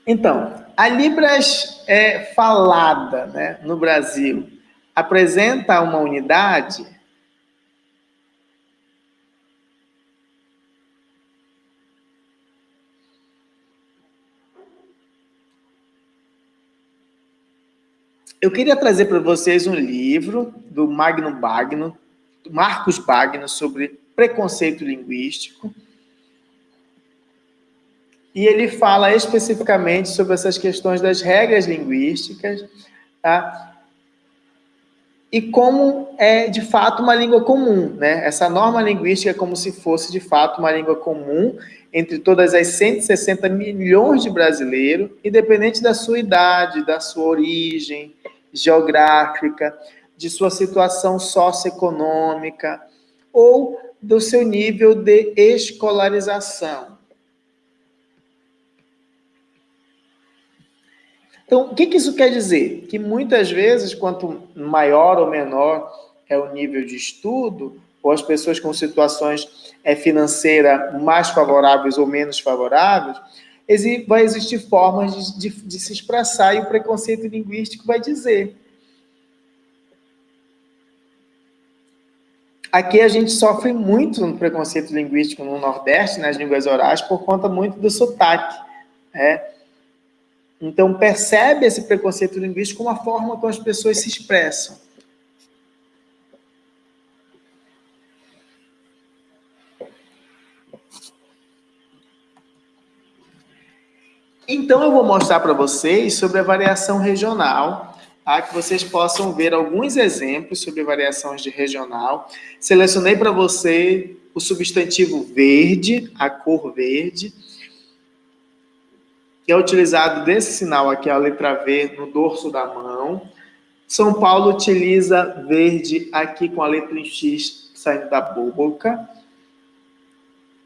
Então, a Libras falada, né, no Brasil apresenta uma unidade. Eu queria trazer para vocês um livro do Marcos Bagno, sobre preconceito linguístico. E ele fala especificamente sobre essas questões das regras linguísticas, tá? E como é, de fato, uma língua comum, né? Essa norma linguística é como se fosse, de fato, uma língua comum entre todas as 160 milhões de brasileiros, independente da sua idade, da sua origem geográfica, de sua situação socioeconômica ou do seu nível de escolarização. Então, o que isso quer dizer? Que muitas vezes, quanto maior ou menor é o nível de estudo, ou as pessoas com situações financeiras mais favoráveis ou menos favoráveis, vai existir formas de se expressar, e o preconceito linguístico vai dizer. Aqui a gente sofre muito no preconceito linguístico no Nordeste, nas línguas orais, por conta muito do sotaque, né? Então, percebe esse preconceito linguístico como a forma como as pessoas se expressam. Então, eu vou mostrar para vocês sobre a variação regional, tá? Que vocês possam ver alguns exemplos sobre variações de regional. Selecionei para você o substantivo verde, a cor verde, que é utilizado desse sinal aqui, a letra V, no dorso da mão. São Paulo utiliza verde aqui com a letra em X saindo da boca.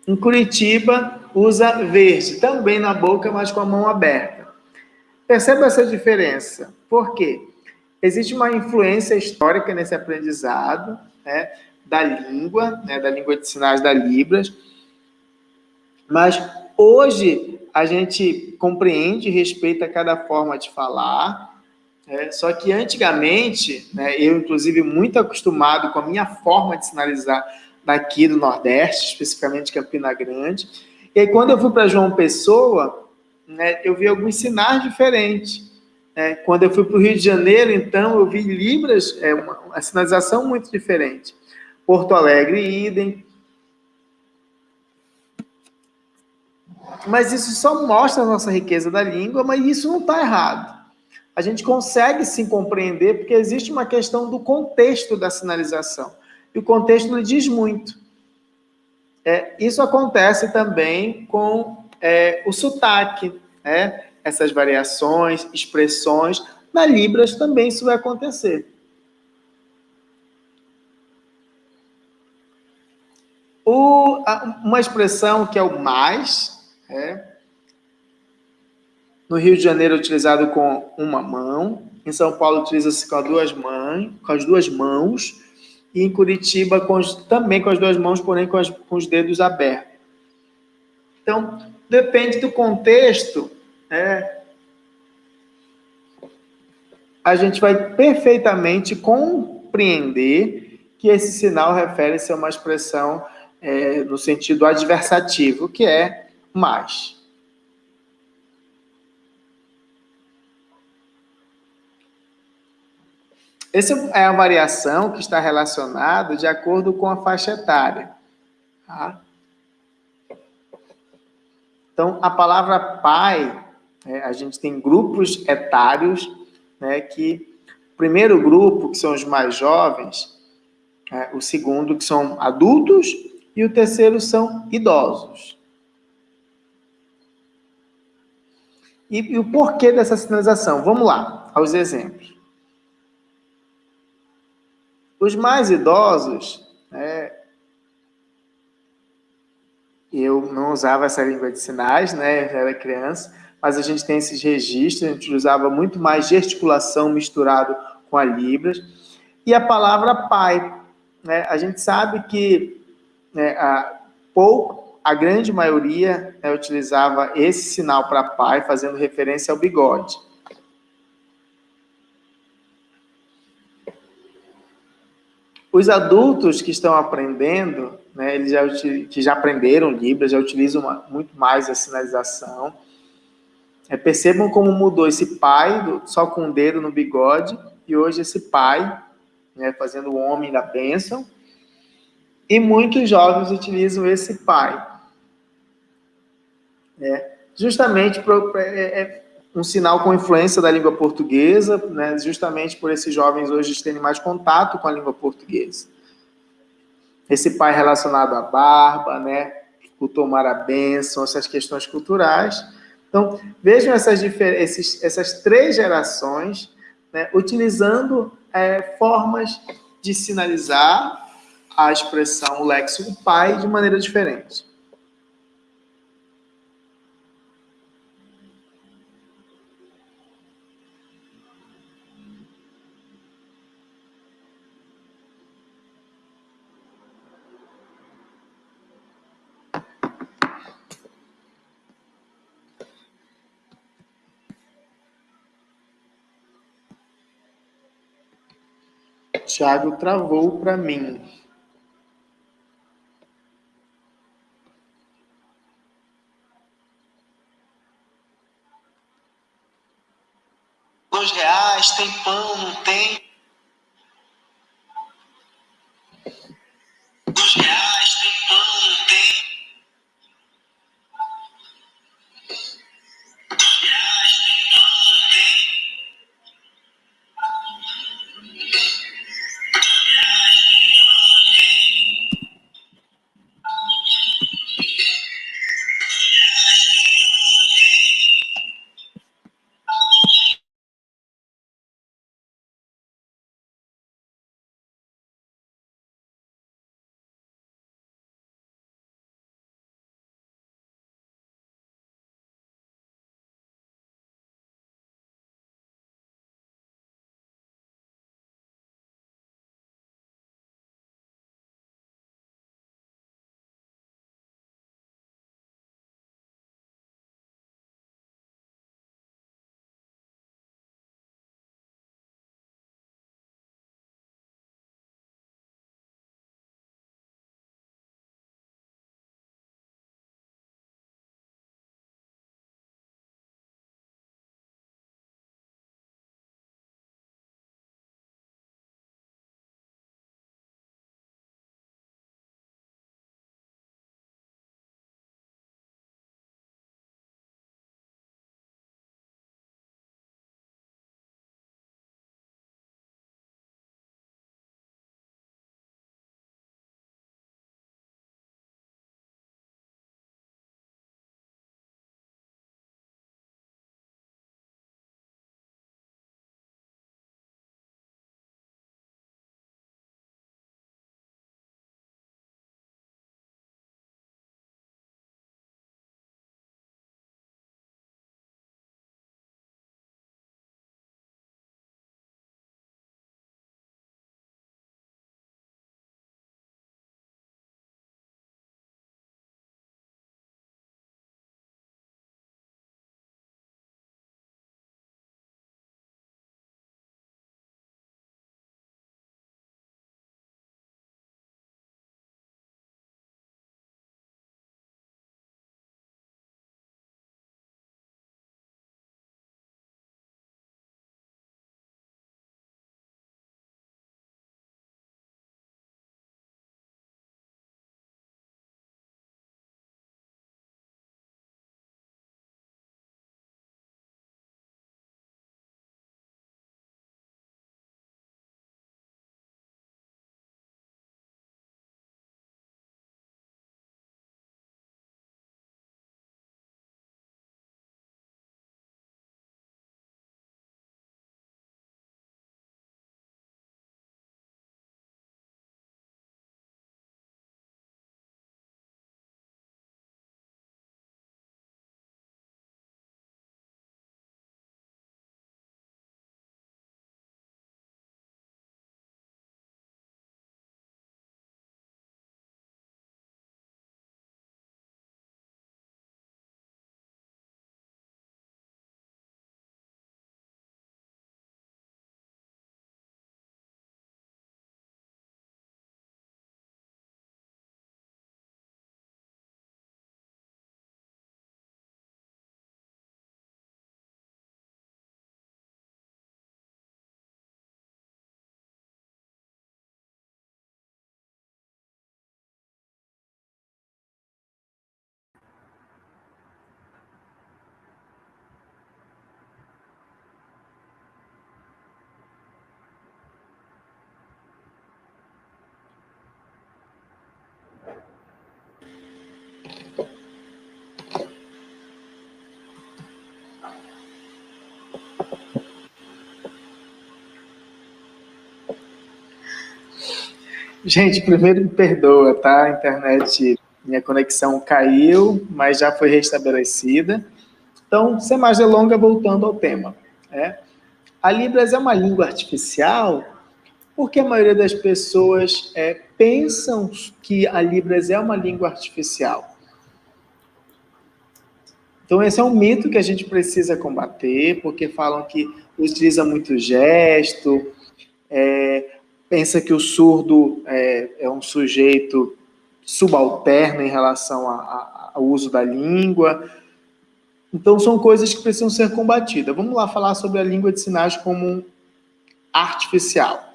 Em Curitiba, usa verde também na boca, mas com a mão aberta. Perceba essa diferença. Por quê? Existe uma influência histórica nesse aprendizado, né, da língua de sinais da Libras, mas hoje a gente compreende e respeita cada forma de falar, só que antigamente, né, eu inclusive muito acostumado com a minha forma de sinalizar daqui do Nordeste, especificamente Campina Grande, e aí quando eu fui para João Pessoa, né, eu vi alguns sinais diferentes. Quando eu fui para o Rio de Janeiro, então, eu vi Libras, uma sinalização muito diferente. Porto Alegre, idem. Mas isso só mostra a nossa riqueza da língua, mas isso não está errado. A gente consegue sim compreender, porque existe uma questão do contexto da sinalização. E o contexto lhe diz muito. Isso acontece também com o sotaque, né? Essas variações, expressões. Na Libras também isso vai acontecer. Uma expressão que é o mais, no Rio de Janeiro é utilizado com uma mão, em São Paulo utiliza-se com as duas mãos, e em Curitiba também com as duas mãos, porém com os dedos abertos. Então, depende do contexto, a gente vai perfeitamente compreender que esse sinal refere-se a uma expressão no sentido adversativo, que é mais. Essa é a variação que está relacionada de acordo com a faixa etária. Tá? Então, a palavra pai, a gente tem grupos etários, né, que o primeiro grupo, que são os mais jovens, o segundo, que são adultos, e o terceiro são idosos. E o porquê dessa sinalização? Vamos lá, aos exemplos. Os mais idosos, eu não usava essa língua de sinais, né? Eu era criança, mas a gente tem esses registros, a gente usava muito mais gesticulação misturado com a Libras. E a palavra pai, né? A gente sabe que a grande maioria utilizava esse sinal para pai, fazendo referência ao bigode. Os adultos que estão aprendendo, né, que já aprenderam Libras, já utilizam muito mais a sinalização. Percebam como mudou esse pai, só com o dedo no bigode, e hoje esse pai, né, fazendo o homem da bênção. E muitos jovens utilizam esse pai. Justamente um sinal com influência da língua portuguesa, né, justamente por esses jovens hoje terem mais contato com a língua portuguesa. Esse pai relacionado à barba, né, o tomar a bênção, essas questões culturais. Então, vejam essas três gerações, né, utilizando formas de sinalizar a expressão, o léxico pai, de maneira diferente. Thiago travou para mim. R$ 2, tem pão, não tem? R$ 2, tem pão, não tem? Gente, primeiro me perdoa, tá? A internet, minha conexão caiu, mas já foi restabelecida. Então, sem mais delongas, voltando ao tema. Né? A Libras é uma língua artificial porque a maioria das pessoas pensam que a Libras é uma língua artificial. Então, esse é um mito que a gente precisa combater, porque falam que utiliza muito gesto, pensa que o surdo é um sujeito subalterno em relação ao uso da língua. Então, são coisas que precisam ser combatidas. Vamos lá falar sobre a língua de sinais como artificial.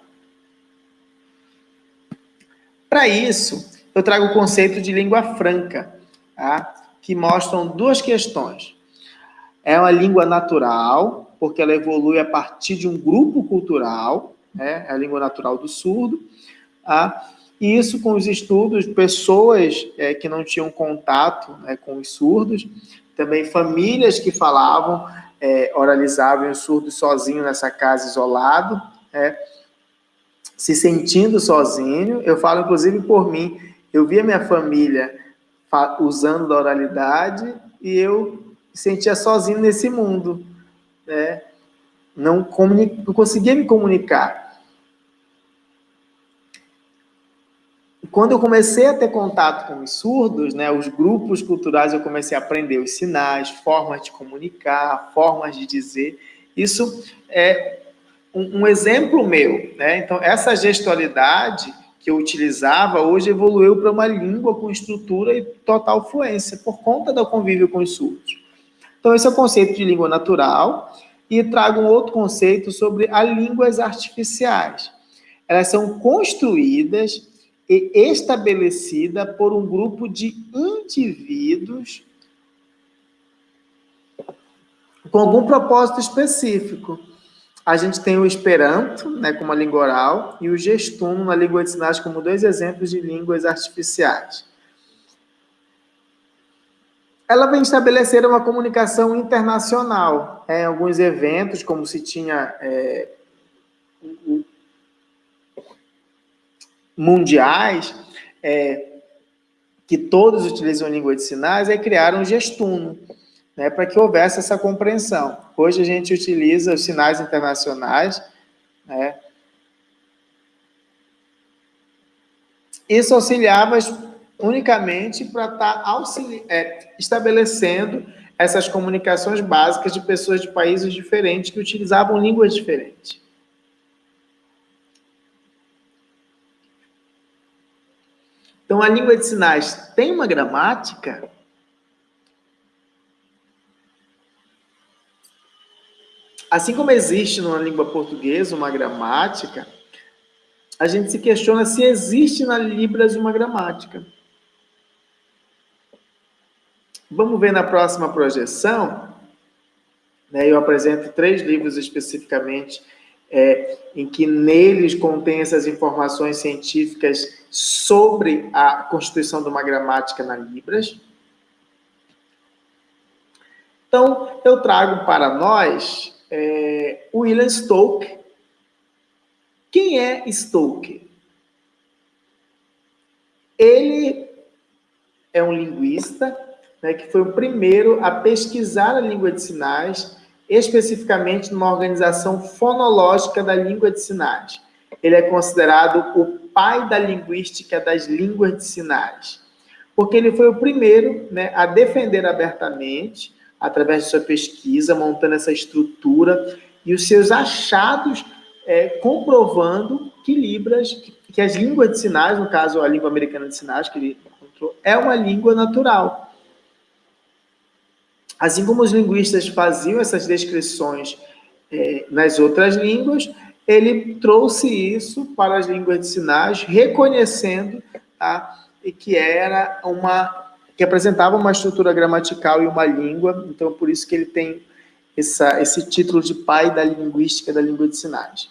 Para isso, eu trago o conceito de língua franca, tá? Que mostram duas questões. É uma língua natural, porque ela evolui a partir de um grupo cultural, né? É a língua natural do surdo. Tá? E isso com os estudos, pessoas que não tinham contato, né, com os surdos, também famílias que falavam, oralizavam os surdos sozinhos nessa casa isolado, se sentindo sozinho. Eu falo inclusive por mim, eu via minha família usando da oralidade e eu me sentia sozinho nesse mundo, né? Não conseguia me comunicar. Quando eu comecei a ter contato com os surdos, né, os grupos culturais, eu comecei a aprender os sinais, formas de comunicar, formas de dizer. Isso é um exemplo meu, né? Então, essa gestualidade que eu utilizava, hoje evoluiu para uma língua com estrutura e total fluência, por conta do convívio com os surdos. Então, esse é o conceito de língua natural, e trago um outro conceito sobre as línguas artificiais. Elas são construídas e estabelecida por um grupo de indivíduos com algum propósito específico. A gente tem o Esperanto, né, como a língua oral, e o Gestuno, na língua de sinais, como dois exemplos de línguas artificiais. Ela vem estabelecer uma comunicação internacional. Em alguns eventos, como se tinha mundiais, que todos utilizam língua de sinais, aí criaram o Gestuno, né, para que houvesse essa compreensão. Hoje a gente utiliza os sinais internacionais, né? Isso auxiliava unicamente para estar estabelecendo essas comunicações básicas de pessoas de países diferentes que utilizavam línguas diferentes. Então, a língua de sinais tem uma gramática? Assim como existe na língua portuguesa uma gramática, a gente se questiona se existe na Libras uma gramática. Vamos ver na próxima projeção, né? Eu apresento 3 livros especificamente, em que neles contém essas informações científicas sobre a constituição de uma gramática na Libras. Então, eu trago para nós William Stoke. Quem é Stoke? Ele é um linguista, né, que foi o primeiro a pesquisar a língua de sinais, especificamente numa organização fonológica da língua de sinais. Ele é considerado o pai da linguística das línguas de sinais, porque ele foi o primeiro, né, a defender abertamente, através de sua pesquisa, montando essa estrutura, e os seus achados comprovando que Libras, que as línguas de sinais, no caso a língua americana de sinais, que ele encontrou, é uma língua natural. Assim como os linguistas faziam essas descrições nas outras línguas, ele trouxe isso para as línguas de sinais, reconhecendo, tá, que apresentava uma estrutura gramatical e uma língua. Então, por isso que ele tem esse título de pai da linguística da língua de sinais.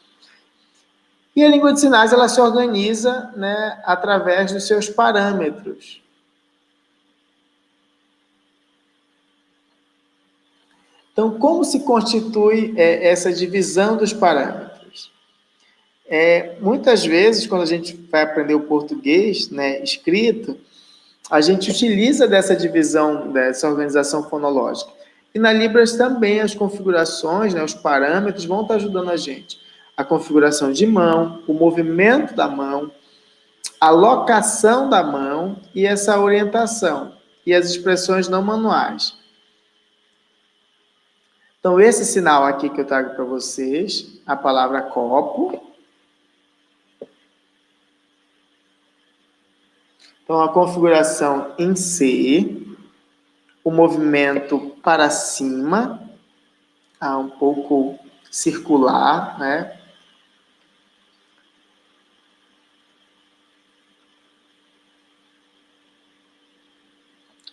E a língua de sinais, ela se organiza, né, através dos seus parâmetros. Então, como se constitui essa divisão dos parâmetros? Muitas vezes, quando a gente vai aprender o português, né, escrito, a gente utiliza dessa divisão, dessa organização fonológica. E na Libras também as configurações, né, os parâmetros vão estar ajudando a gente. A configuração de mão, o movimento da mão, a locação da mão e essa orientação. E as expressões não manuais. Então, esse sinal aqui que eu trago para vocês, a palavra copo. Então, a configuração em C, o movimento para cima, um pouco circular, né?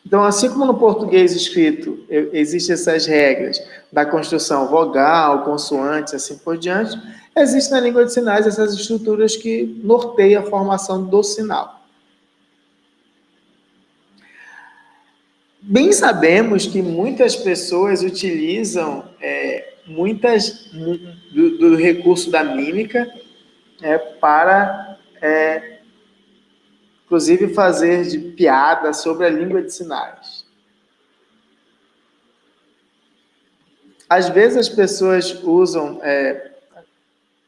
Então, assim como no português escrito existem essas regras da construção vogal, consoantes, assim por diante, existem na língua de sinais essas estruturas que norteiam a formação do sinal. Bem sabemos que muitas pessoas utilizam do recurso da mímica para, inclusive, fazer de piada sobre a língua de sinais. Às vezes as pessoas usam,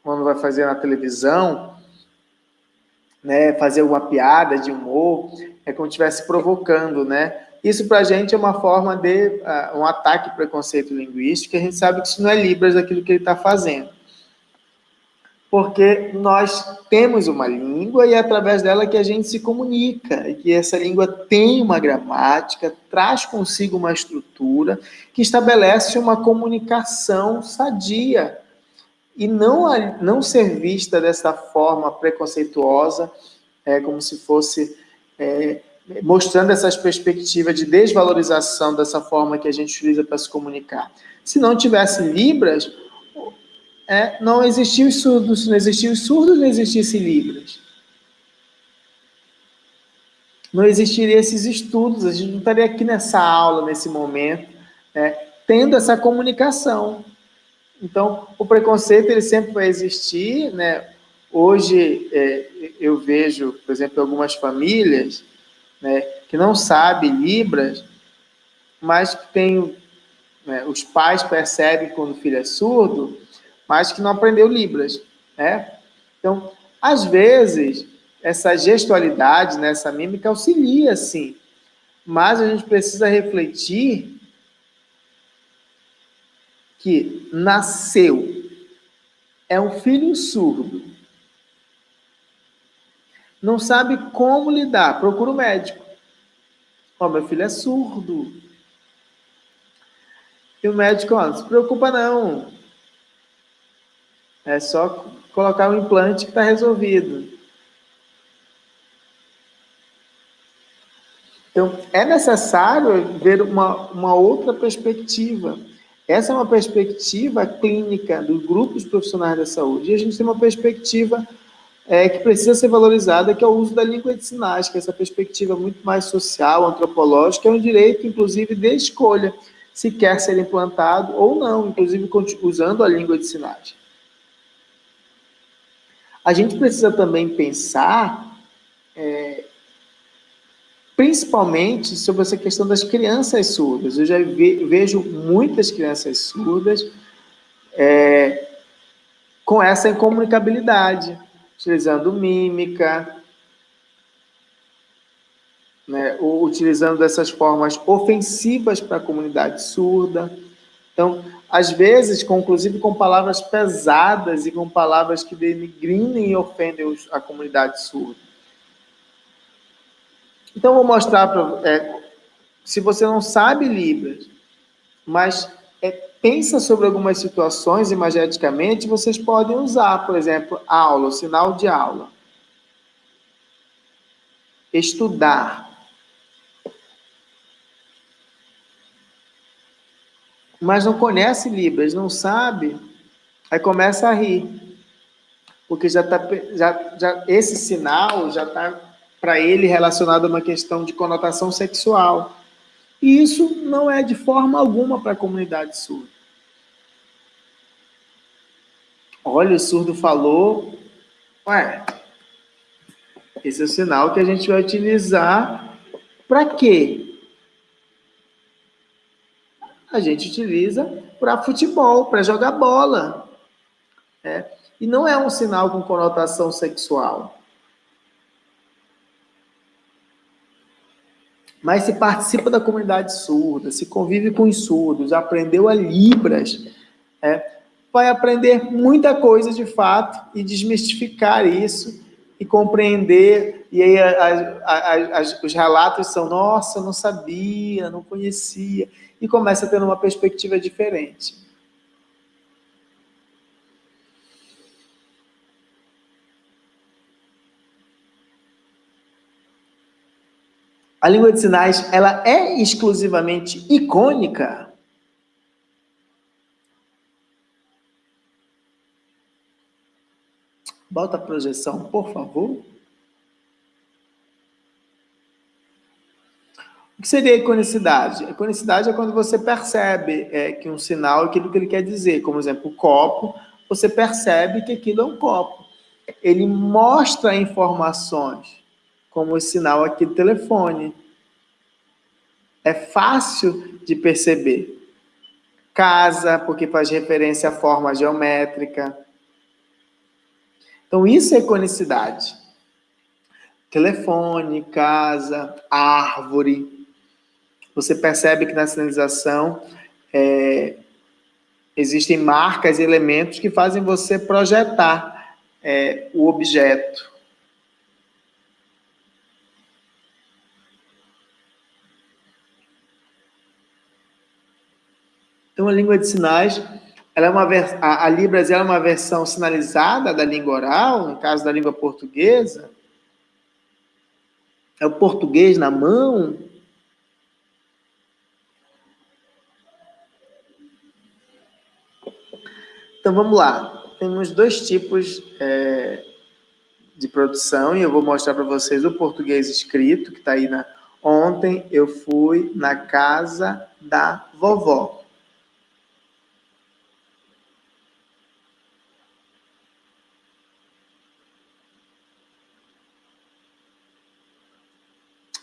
quando vai fazer na televisão, né, fazer uma piada de humor, como se estivesse provocando, né? Isso para a gente é uma forma de um ataque ao preconceito linguístico, e a gente sabe que isso não é Libras daquilo que ele está fazendo. Porque nós temos uma língua e é através dela que a gente se comunica, e que essa língua tem uma gramática, traz consigo uma estrutura que estabelece uma comunicação sadia e não ser vista dessa forma preconceituosa, como se fosse mostrando essas perspectivas de desvalorização dessa forma que a gente utiliza para se comunicar. Se não tivesse Libras, não existiam os surdos. Se não existiam os surdos, não existisse Libras. Não existiria esses estudos, a gente não estaria aqui nessa aula, nesse momento, tendo essa comunicação. Então, o preconceito ele sempre vai existir, né? Hoje, eu vejo, por exemplo, algumas famílias, né, que não sabem Libras, mas que tem, né, os pais percebem quando o filho é surdo, mas que não aprendeu Libras, né? Então, às vezes, essa gestualidade, né, essa mímica auxilia, sim, mas a gente precisa refletir que nasceu, é um filho surdo, não sabe como lidar, procura o médico. Meu filho é surdo. E o médico, não se preocupa não. É só colocar um implante que está resolvido. Então, é necessário ver uma outra perspectiva. Essa é uma perspectiva clínica dos grupos profissionais da saúde. E a gente tem uma perspectiva que precisa ser valorizada, que é o uso da língua de sinais, que é essa perspectiva muito mais social, antropológica, é um direito, inclusive, de escolha, se quer ser implantado ou não, inclusive usando a língua de sinais. A gente precisa também pensar, principalmente, sobre essa questão das crianças surdas. Eu já vejo muitas crianças surdas com essa incomunicabilidade, utilizando mímica, né, ou utilizando dessas formas ofensivas para a comunidade surda. Então, às vezes, inclusive com palavras pesadas e com palavras que denigrinem e ofendem a comunidade surda. Então, vou mostrar se você não sabe Libras, mas pensa sobre algumas situações imageticamente, vocês podem usar, por exemplo, aula, o sinal de aula. Estudar. Mas não conhece Libras, não sabe, aí começa a rir. Porque esse sinal já está, para ele, relacionado a uma questão de conotação sexual. E isso não é de forma alguma para a comunidade surda. Olha, o surdo falou Ué, esse é o sinal que a gente vai utilizar para quê? A gente utiliza para futebol, para jogar bola. Né? E não é um sinal com conotação sexual. Mas se participa da comunidade surda, se convive com os surdos, aprendeu a Libras, vai aprender muita coisa de fato e desmistificar isso e compreender. E aí os relatos são: nossa, eu não sabia, não conhecia. E começa a ter uma perspectiva diferente. A língua de sinais, ela é exclusivamente icônica? Bota a projeção, por favor. O que seria a iconicidade? A iconicidade é quando você percebe que um sinal é aquilo que ele quer dizer. Como, por exemplo, o copo, você percebe que aquilo é um copo. Ele mostra informações, como o sinal aqui do telefone. É fácil de perceber. Casa, porque faz referência à forma geométrica. Então, isso é iconicidade. Telefone, casa, árvore. Você percebe que na sinalização existem marcas e elementos que fazem você projetar o objeto. Então, a língua de sinais, a Libras é uma versão sinalizada da língua oral, no caso da língua portuguesa. É o português na mão. Então, vamos lá. Temos dois tipos de produção e eu vou mostrar para vocês o português escrito, que está aí Ontem eu fui na casa da vovó.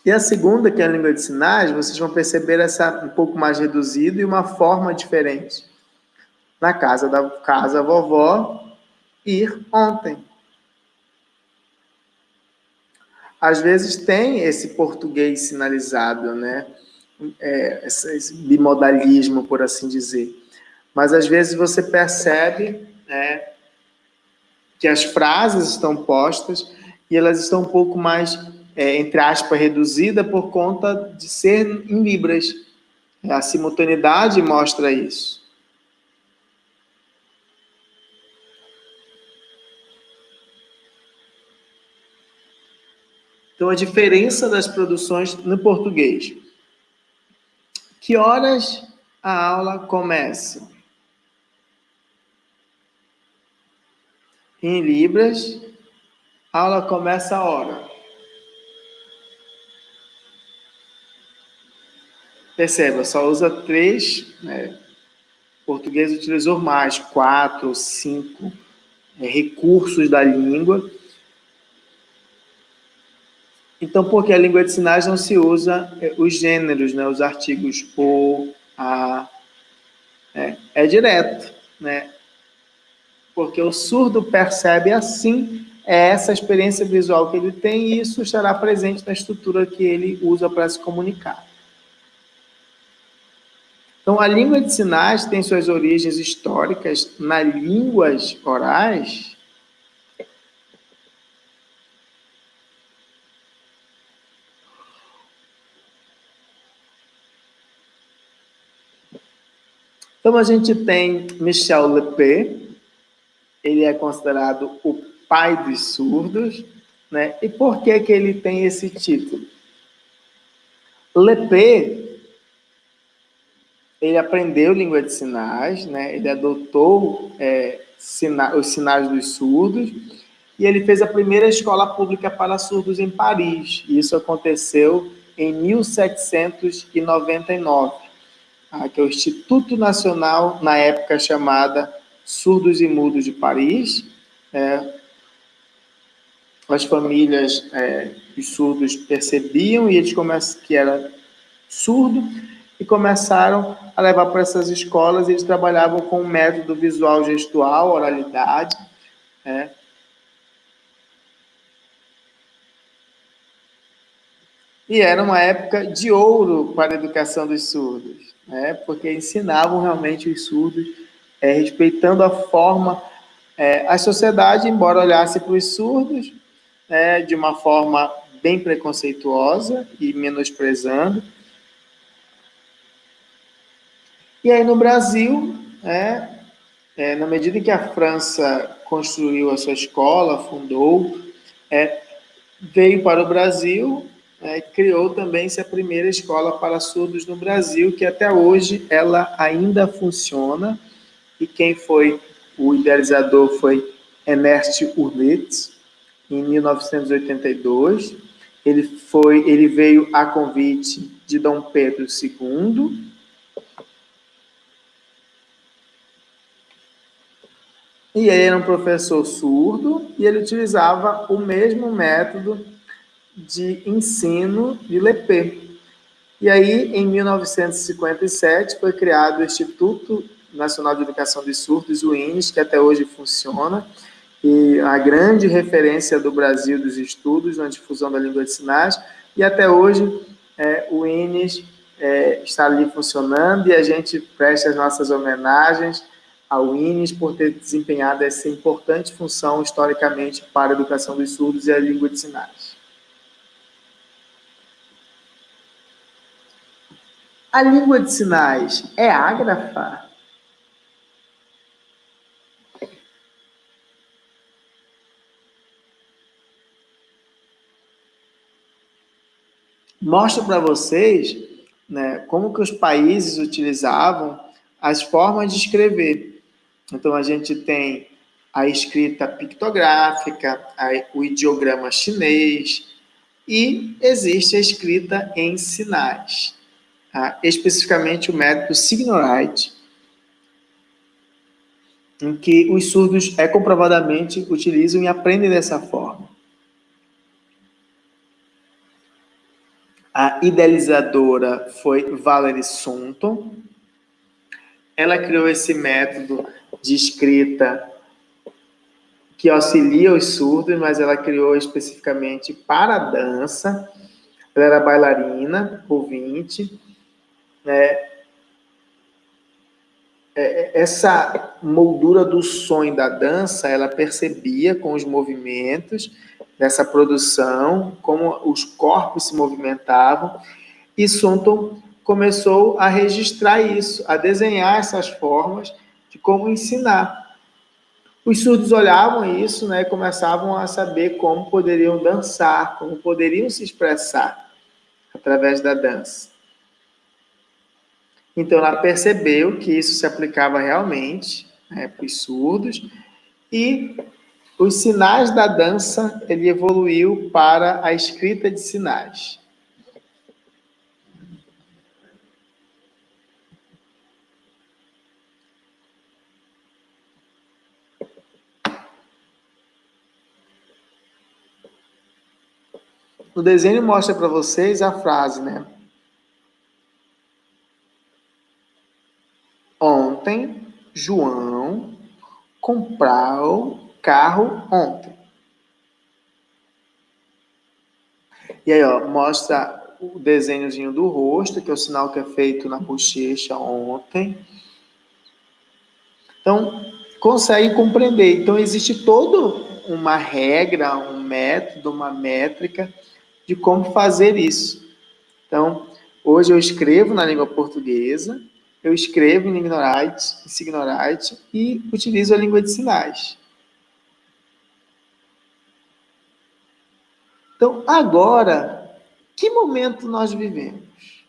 E a segunda, que é a língua de sinais, vocês vão perceber essa um pouco mais reduzida e uma forma diferente. Na casa da vovó, ir ontem. Às vezes tem esse português sinalizado, né? Esse bimodalismo, por assim dizer. Mas às vezes você percebe que as frases estão postas e elas estão um pouco mais, entre aspas, reduzida por conta de ser em libras. A simultaneidade mostra isso. Então, a diferença das produções no português. Que horas a aula começa? Em Libras, a aula começa a hora. Perceba, só usa 3, né? O português utilizou mais, 4 ou 5 recursos da língua. Então, porque a língua de sinais não se usa os gêneros, né? Os artigos o, a, é direto, né? Porque o surdo percebe assim, essa experiência visual que ele tem, e isso estará presente na estrutura que ele usa para se comunicar. Então, a língua de sinais tem suas origens históricas nas línguas orais. Então, a gente tem Michel Lepé, ele é considerado o pai dos surdos, né? E por que que ele tem esse título? Lepé, ele aprendeu língua de sinais, né? Ele adotou os sinais dos surdos, e ele fez a primeira escola pública para surdos em Paris. Isso aconteceu em 1799. Que é o Instituto Nacional, na época chamada Surdos e Mudos de Paris, as famílias, os surdos percebiam e eles que era surdo e começaram a levar para essas escolas. Eles trabalhavam com o método visual gestual, oralidade, né? E era uma época de ouro para a educação dos surdos, né? Porque ensinavam realmente os surdos, respeitando a forma. A sociedade, embora olhasse para os surdos, de uma forma bem preconceituosa e menosprezando. E aí no Brasil, na medida em que a França construiu a sua escola, fundou, veio para o Brasil, criou também-se a primeira escola para surdos no Brasil, que até hoje ela ainda funciona, e quem foi o idealizador foi Ernest Hurwitz, em 1982. Ele veio a convite de Dom Pedro II, e ele era um professor surdo, e ele utilizava o mesmo método de ensino de Lepê. E aí, em 1957, foi criado o Instituto Nacional de Educação de Surdos, o INES, que até hoje funciona, e a grande referência do Brasil dos estudos na difusão da língua de sinais, e até hoje o INES está ali funcionando, e a gente presta as nossas homenagens ao INES por ter desempenhado essa importante função historicamente para a educação dos surdos e a língua de sinais. A língua de sinais é ágrafa? Mostro para vocês, né, como que os países utilizavam as formas de escrever. Então, a gente tem a escrita pictográfica, o ideograma chinês, e existe a escrita em sinais. Especificamente o método Signowrite, em que os surdos comprovadamente utilizam e aprendem dessa forma. A idealizadora foi Valerie Sunton. Ela criou esse método de escrita que auxilia os surdos, mas ela criou especificamente para a dança. Ela era bailarina, ouvinte, essa moldura do som da dança, ela percebia com os movimentos dessa produção, como os corpos se movimentavam, e Sunton começou a registrar isso, a desenhar essas formas de como ensinar. Os surdos olhavam isso, e começavam a saber como poderiam dançar, como poderiam se expressar através da dança. Então, ela percebeu que isso se aplicava realmente para os surdos, e os sinais da dança, ele evoluiu para a escrita de sinais. O desenho mostra para vocês a frase, né? Ontem, João comprou carro ontem. E aí, mostra o desenhozinho do rosto, que é o sinal que é feito na bochecha ontem. Então, consegue compreender. Então, existe toda uma regra, um método, uma métrica de como fazer isso. Então, hoje eu escrevo na língua portuguesa, eu escrevo em Signowrite e utilizo a língua de sinais. Então, agora, que momento nós vivemos?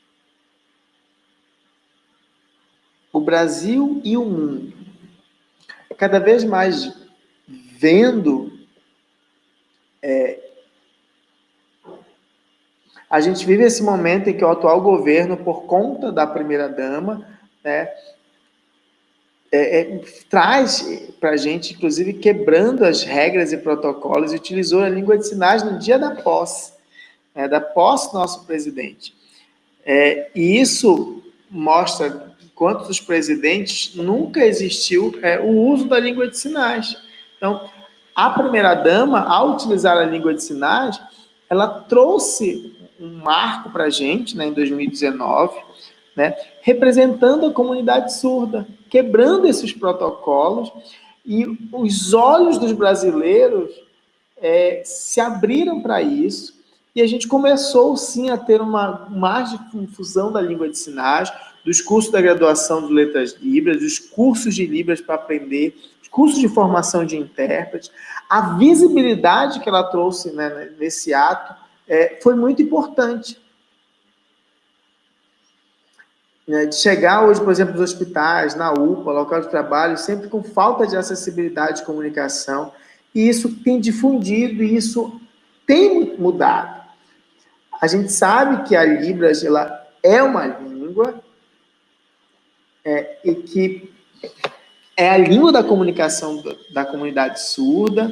O Brasil e o mundo. Cada vez mais vendo, a gente vive esse momento em que o atual governo, por conta da primeira-dama, traz para a gente, inclusive, quebrando as regras e protocolos, e utilizou a língua de sinais no dia da posse do nosso presidente. E isso mostra quanto os presidentes nunca existiu o uso da língua de sinais. Então, a primeira-dama, ao utilizar a língua de sinais, ela trouxe um marco para a gente, né, em 2019, né, representando a comunidade surda, quebrando esses protocolos, e os olhos dos brasileiros se abriram para isso, e a gente começou, sim, a ter mais difusão da língua de sinais, dos cursos da graduação de Letras Libras, dos cursos de Libras para aprender, os cursos de formação de intérpretes. A visibilidade que ela trouxe, né, nesse ato foi muito importante. De chegar hoje, por exemplo, nos hospitais, na UPA, local de trabalho, sempre com falta de acessibilidade de comunicação, e isso tem difundido, e isso tem mudado. A gente sabe que a Libras, ela é uma língua e que é a língua da comunicação da comunidade surda,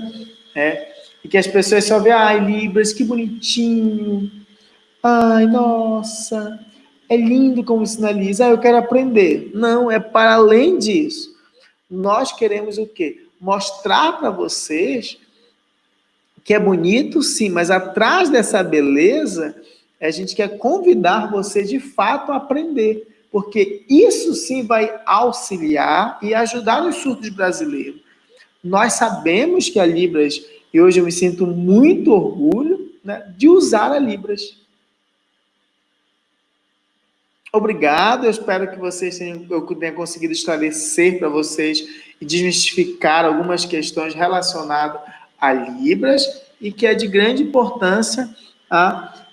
e que as pessoas só veem, ai, Libras, que bonitinho, ai, nossa, é lindo como sinaliza, eu quero aprender. Não, é para além disso. Nós queremos o quê? Mostrar para vocês que é bonito, sim, mas atrás dessa beleza, a gente quer convidar você, de fato, a aprender, porque isso, sim, vai auxiliar e ajudar os surdos brasileiros. Nós sabemos que a Libras, e hoje eu me sinto muito orgulho, né, de usar a Libras. Obrigado, eu espero que eu tenha conseguido esclarecer para vocês e desmistificar algumas questões relacionadas a Libras e que é de grande importância.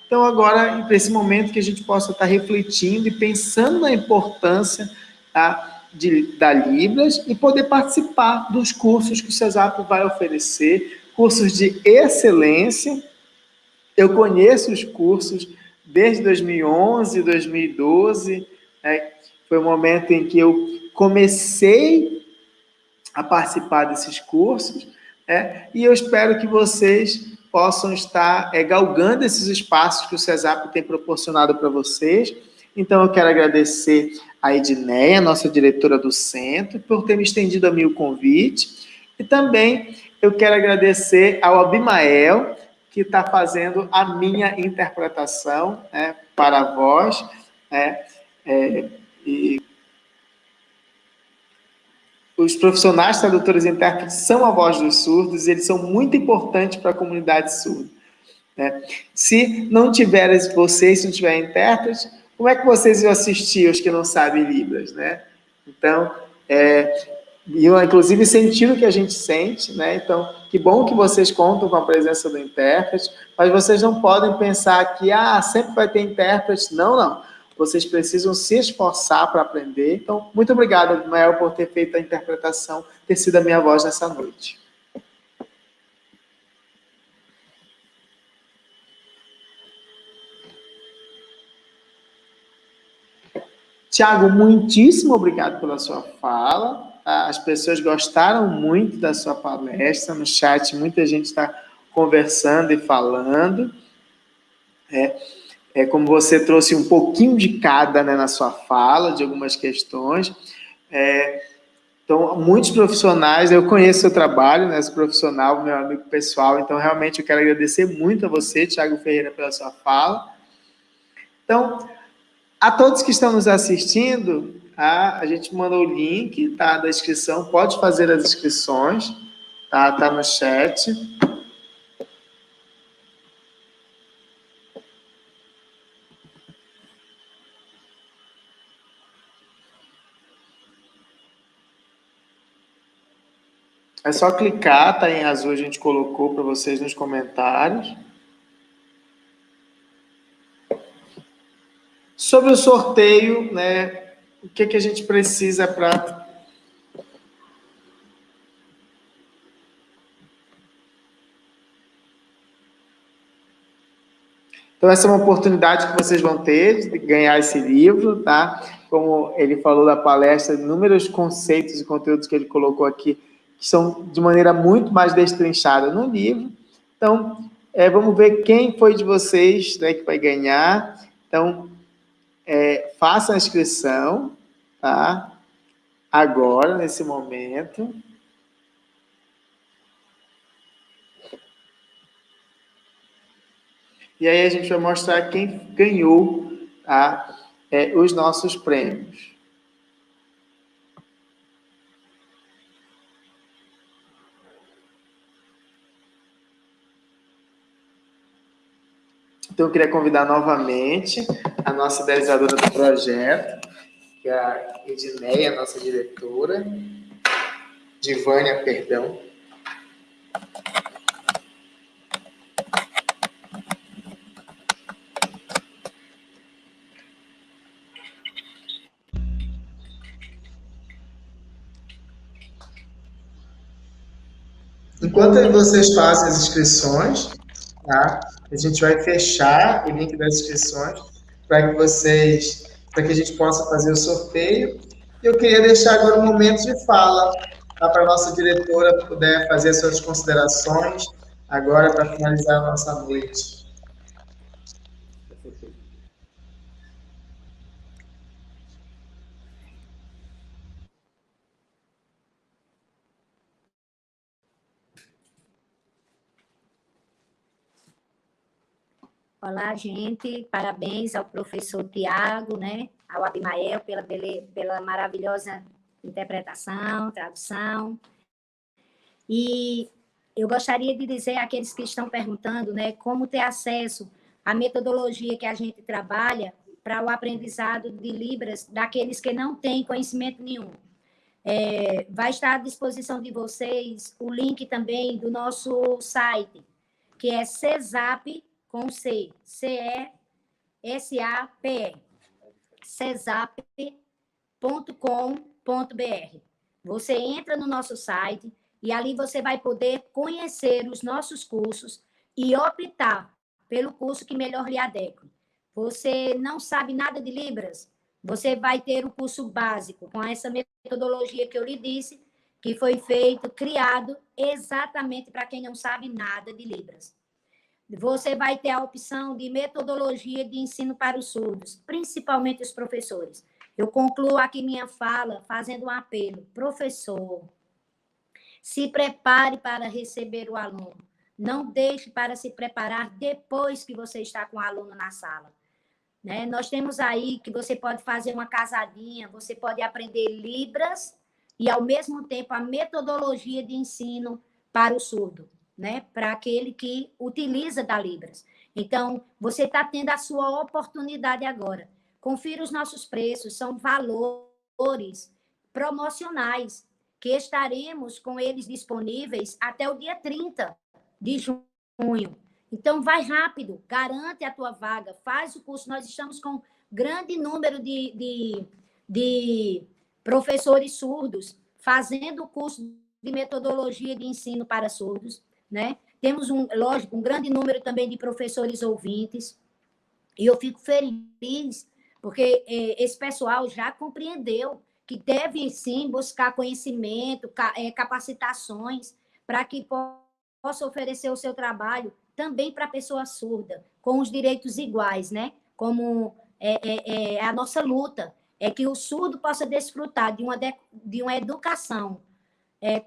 Então, agora, para esse momento que a gente possa estar refletindo e pensando na importância da Libras e poder participar dos cursos que o CESAP vai oferecer, cursos de excelência. Eu conheço os cursos desde 2011, 2012, foi o momento em que eu comecei a participar desses cursos, e eu espero que vocês possam estar galgando esses espaços que o CESAP tem proporcionado para vocês. Então, eu quero agradecer a Edneia, nossa diretora do centro, por ter me estendido a mim o convite, e também eu quero agradecer ao Abimael, que está fazendo a minha interpretação para a voz, e os profissionais tradutores e intérpretes são a voz dos surdos, e eles são muito importantes para a comunidade surda. Se não tiverem vocês, se não tiver intérpretes, como é que vocês iam assistir os que não sabem Libras, né? Então, eu, inclusive, sentir o que a gente sente, né? Então, que bom que vocês contam com a presença do intérprete, mas vocês não podem pensar que sempre vai ter intérprete. Não, não. Vocês precisam se esforçar para aprender. Então, muito obrigado, Mael, por ter feito a interpretação, ter sido a minha voz nessa noite. Tiago, muitíssimo obrigado pela sua fala. As pessoas gostaram muito da sua palestra. No chat, muita gente está conversando e falando. Como você trouxe um pouquinho de cada, né, na sua fala, de algumas questões. Então, muitos profissionais, eu conheço o seu trabalho, né, esse profissional, meu amigo pessoal, então, realmente, eu quero agradecer muito a você, Tiago Ferreira, pela sua fala. Então, a todos que estão nos assistindo, a gente mandou o link, da inscrição, pode fazer as inscrições, tá no chat. É só clicar, tá em azul, a gente colocou para vocês nos comentários. Sobre o sorteio, né, o que a gente precisa para... Então, essa é uma oportunidade que vocês vão ter de ganhar esse livro, tá? como ele falou da palestra, inúmeros conceitos e conteúdos que ele colocou aqui, que são de maneira muito mais destrinchada no livro. Então, vamos ver quem foi de vocês, né, que vai ganhar. Então, faça a inscrição, tá? Agora, nesse momento. E aí a gente vai mostrar quem ganhou, tá? Os nossos prêmios. Então, eu queria convidar novamente a nossa idealizadora do projeto, que é a Edneia, nossa diretora, Divânia, perdão. Enquanto vocês fazem as inscrições, tá? A gente vai fechar o link das inscrições para que a gente possa fazer o sorteio. E eu queria deixar agora um momento de fala, tá? Para a nossa diretora poder fazer as suas considerações agora para finalizar a nossa noite. Olá, gente. Parabéns ao professor Tiago, né? Ao Abimael pela maravilhosa interpretação, tradução. E eu gostaria de dizer àqueles que estão perguntando, né, como ter acesso à metodologia que a gente trabalha para o aprendizado de Libras daqueles que não têm conhecimento nenhum. Vai estar à disposição de vocês o link também do nosso site, que é CESAP, com C, C-E-S-A-P-E, cesap.com.br. Você entra no nosso site e ali você vai poder conhecer os nossos cursos e optar pelo curso que melhor lhe adequa. Você não sabe nada de Libras? Você vai ter o curso básico com essa metodologia que eu lhe disse, que foi criado exatamente para quem não sabe nada de Libras. Você vai ter a opção de metodologia de ensino para os surdos, principalmente os professores. Eu concluo aqui minha fala fazendo um apelo. Professor, se prepare para receber o aluno. Não deixe para se preparar depois que você está com o aluno na sala. Né? Nós temos aí que você pode fazer uma casadinha, você pode aprender Libras e, ao mesmo tempo, a metodologia de ensino para o surdo, né? Para aquele que utiliza da Libras. Então, você está tendo a sua oportunidade agora. Confira os nossos preços, são valores promocionais, que estaremos com eles disponíveis até o dia 30 de junho. Então, vai rápido, garante a tua vaga, faz o curso. Nós estamos com grande número de professores surdos fazendo o curso de metodologia de ensino para surdos, né? Temos, lógico, um grande número também de professores ouvintes, e eu fico feliz, porque esse pessoal já compreendeu que deve, sim, buscar conhecimento, capacitações, para que possa oferecer o seu trabalho também para a pessoa surda, com os direitos iguais, né? Como a nossa luta, é que o surdo possa desfrutar de uma educação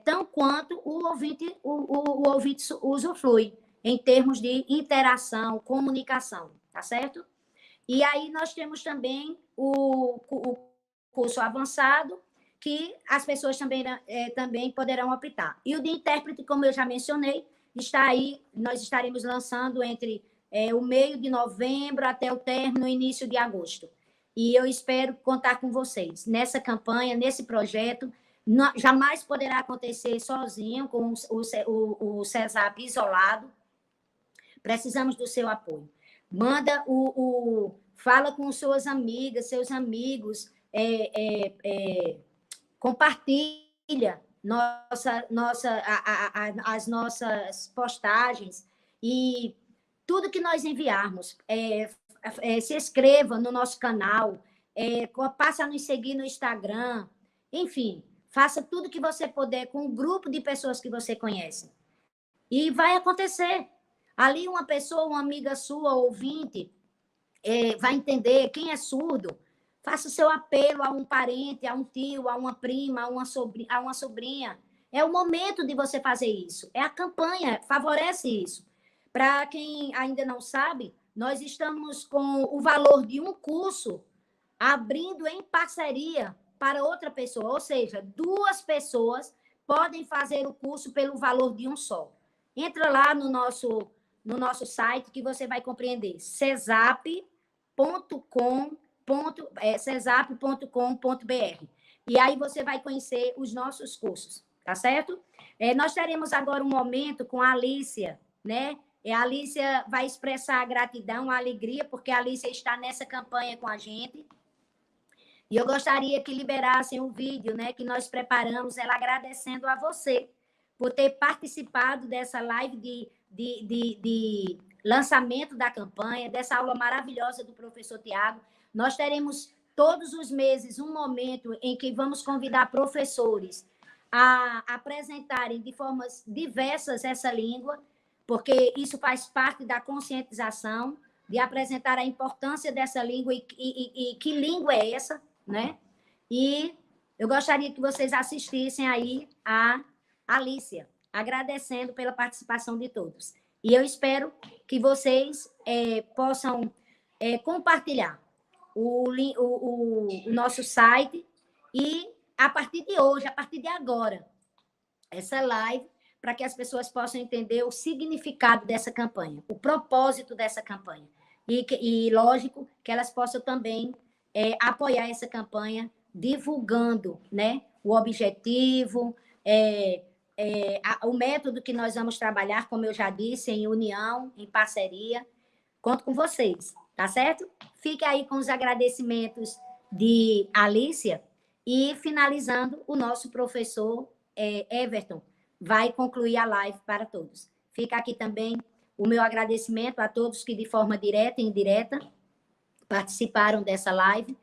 tão quanto o ouvinte usufrui, em termos de interação, comunicação, tá certo? E aí nós temos também o curso avançado, que as pessoas também poderão optar. E o de intérprete, como eu já mencionei, está aí, nós estaremos lançando entre o meio de novembro até o término, início de agosto. E eu espero contar com vocês nessa campanha, nesse projeto. Jamais poderá acontecer sozinho, com o CESAP isolado. Precisamos do seu apoio. Manda fala com suas amigas, seus amigos, compartilha as nossas postagens e tudo que nós enviarmos. Se inscreva no nosso canal, passa a nos seguir no Instagram, enfim, faça tudo que você puder com um grupo de pessoas que você conhece. E vai acontecer. Ali uma pessoa, uma amiga sua, ouvinte, vai entender. Quem é surdo, faça o seu apelo a um parente, a um tio, a uma prima, a uma sobrinha. É o momento de você fazer isso. É a campanha, favorece isso. Para quem ainda não sabe, nós estamos com o valor de um curso abrindo em parceria para outra pessoa. Ou seja, 2 pessoas podem fazer o curso pelo valor de um só. Entra lá no nosso site que você vai compreender. cesap.com.br. E aí você vai conhecer os nossos cursos, tá certo? Nós teremos agora um momento com a Alícia, né? A Alícia vai expressar a gratidão, a alegria, porque a Alícia está nessa campanha com a gente. E eu gostaria que liberassem um vídeo, né, que nós preparamos, ela agradecendo a você por ter participado dessa live de lançamento da campanha, dessa aula maravilhosa do professor Tiago. Nós teremos todos os meses um momento em que vamos convidar professores a apresentarem de formas diversas essa língua, porque isso faz parte da conscientização, de apresentar a importância dessa língua e que língua é essa, né? E eu gostaria que vocês assistissem aí a Alícia, agradecendo pela participação de todos. E eu espero que vocês possam compartilhar o nosso site e, a partir de hoje, a partir de agora, essa live, para que as pessoas possam entender o significado dessa campanha, o propósito dessa campanha. E lógico, que elas possam também apoiar essa campanha, divulgando, né, o objetivo, o método que nós vamos trabalhar, como eu já disse, em união, em parceria. Conto com vocês, tá certo? Fique aí com os agradecimentos de Alícia e, finalizando, o nosso professor Everton vai concluir a live para todos. Fica aqui também o meu agradecimento a todos que, de forma direta e indireta, participaram dessa live,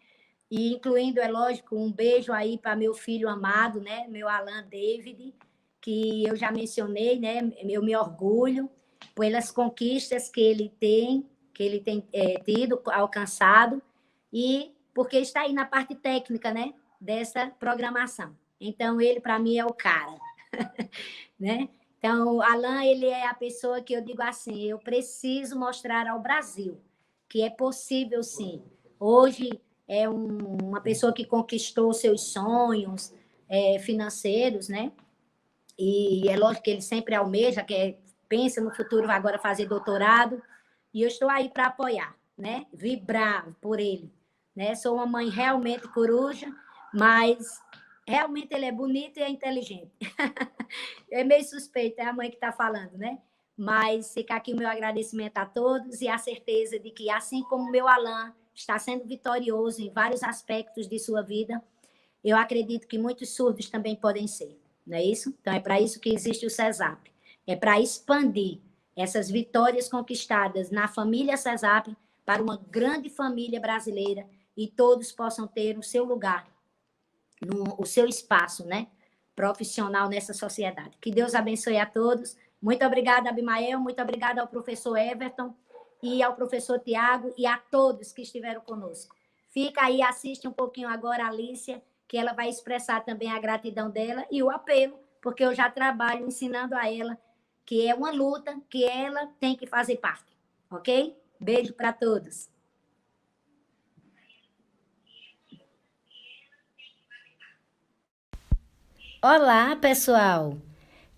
e incluindo, é lógico, um beijo aí para meu filho amado, né, meu Alan David, que eu já mencionei, né, eu me orgulho pelas conquistas que ele tem tido, alcançado, e porque está aí na parte técnica, né, dessa programação. Então, ele, para mim, é o cara. Né? Então, o Alan, ele é a pessoa que eu digo assim, eu preciso mostrar ao Brasil que é possível, sim. Hoje, é uma pessoa que conquistou seus sonhos financeiros, né? E é lógico que ele sempre almeja, pensa no futuro, vai agora fazer doutorado, e eu estou aí para apoiar, né? Vibrar por ele, né? Sou uma mãe realmente coruja, mas realmente ele é bonito e é inteligente. É meio suspeito, é a mãe que está falando, né? Mas fica aqui o meu agradecimento a todos e a certeza de que, assim como o meu Alan está sendo vitorioso em vários aspectos de sua vida, eu acredito que muitos surdos também podem ser, não é isso? Então, é para isso que existe o CESAP. É para expandir essas vitórias conquistadas na família CESAP para uma grande família brasileira e todos possam ter o seu lugar, o seu espaço, né, profissional nessa sociedade. Que Deus abençoe a todos. Muito obrigada, Abimael, muito obrigada ao professor Everton e ao professor Tiago e a todos que estiveram conosco. Fica aí, assiste um pouquinho agora a Alícia, que ela vai expressar também a gratidão dela e o apelo, porque eu já trabalho ensinando a ela que é uma luta que ela tem que fazer parte, ok? Beijo para todos. Olá, pessoal!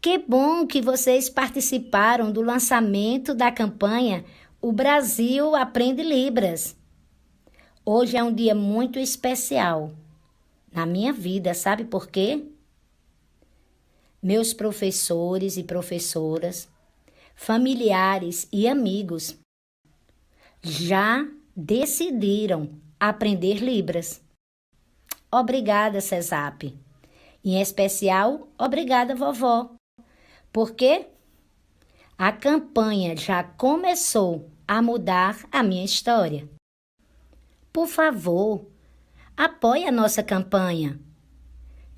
Que bom que vocês participaram do lançamento da campanha O Brasil Aprende Libras. Hoje é um dia muito especial na minha vida, sabe por quê? Meus professores e professoras, familiares e amigos já decidiram aprender Libras. Obrigada, CESAP. Em especial, obrigada, vovó. Porque a campanha já começou a mudar a minha história. Por favor, Apoie a nossa campanha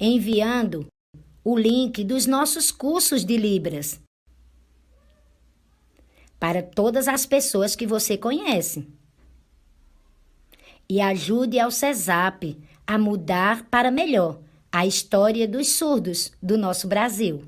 enviando o link dos nossos cursos de Libras para todas as pessoas que você conhece. E ajude ao CESAP a mudar para melhor a história dos surdos do nosso Brasil.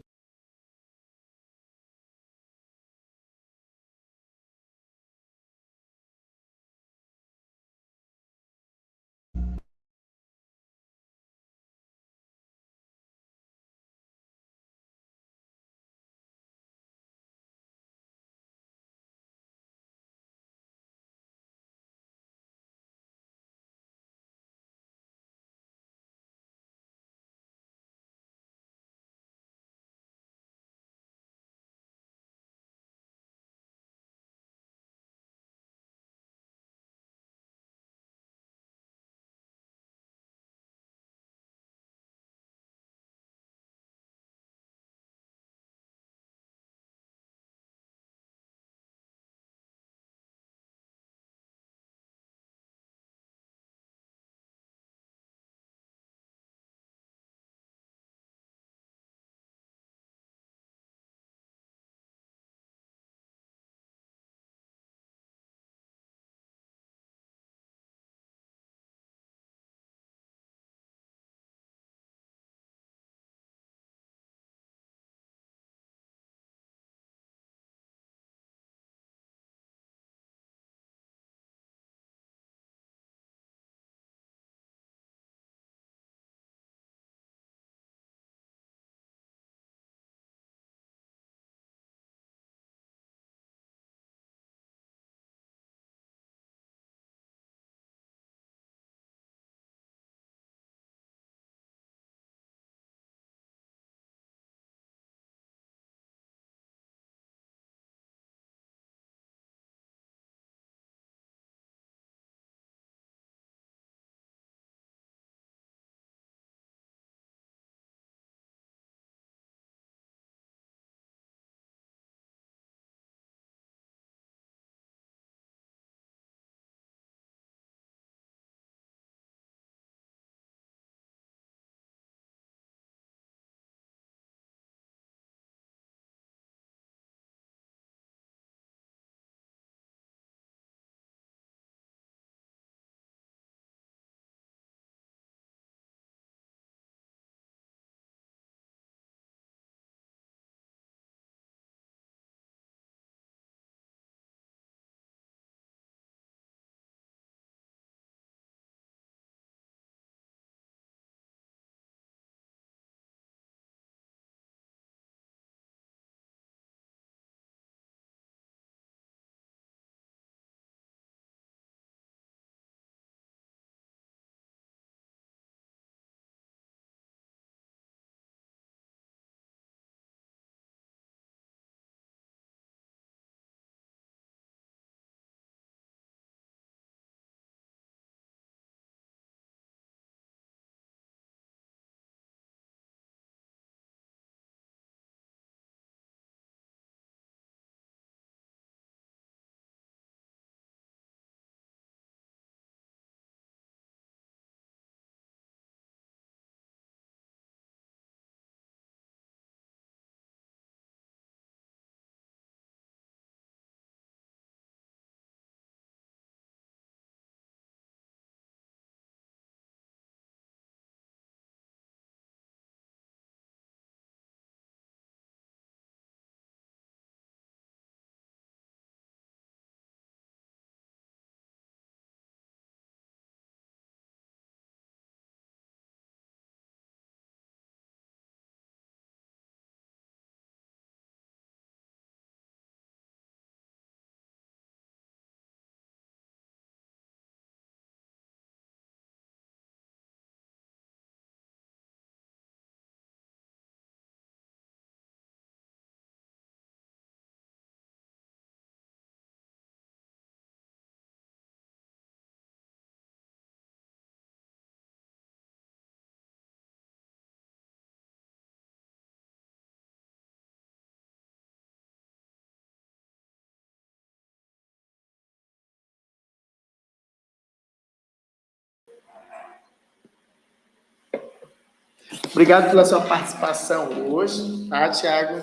Obrigado pela sua participação hoje, tá, Tiago?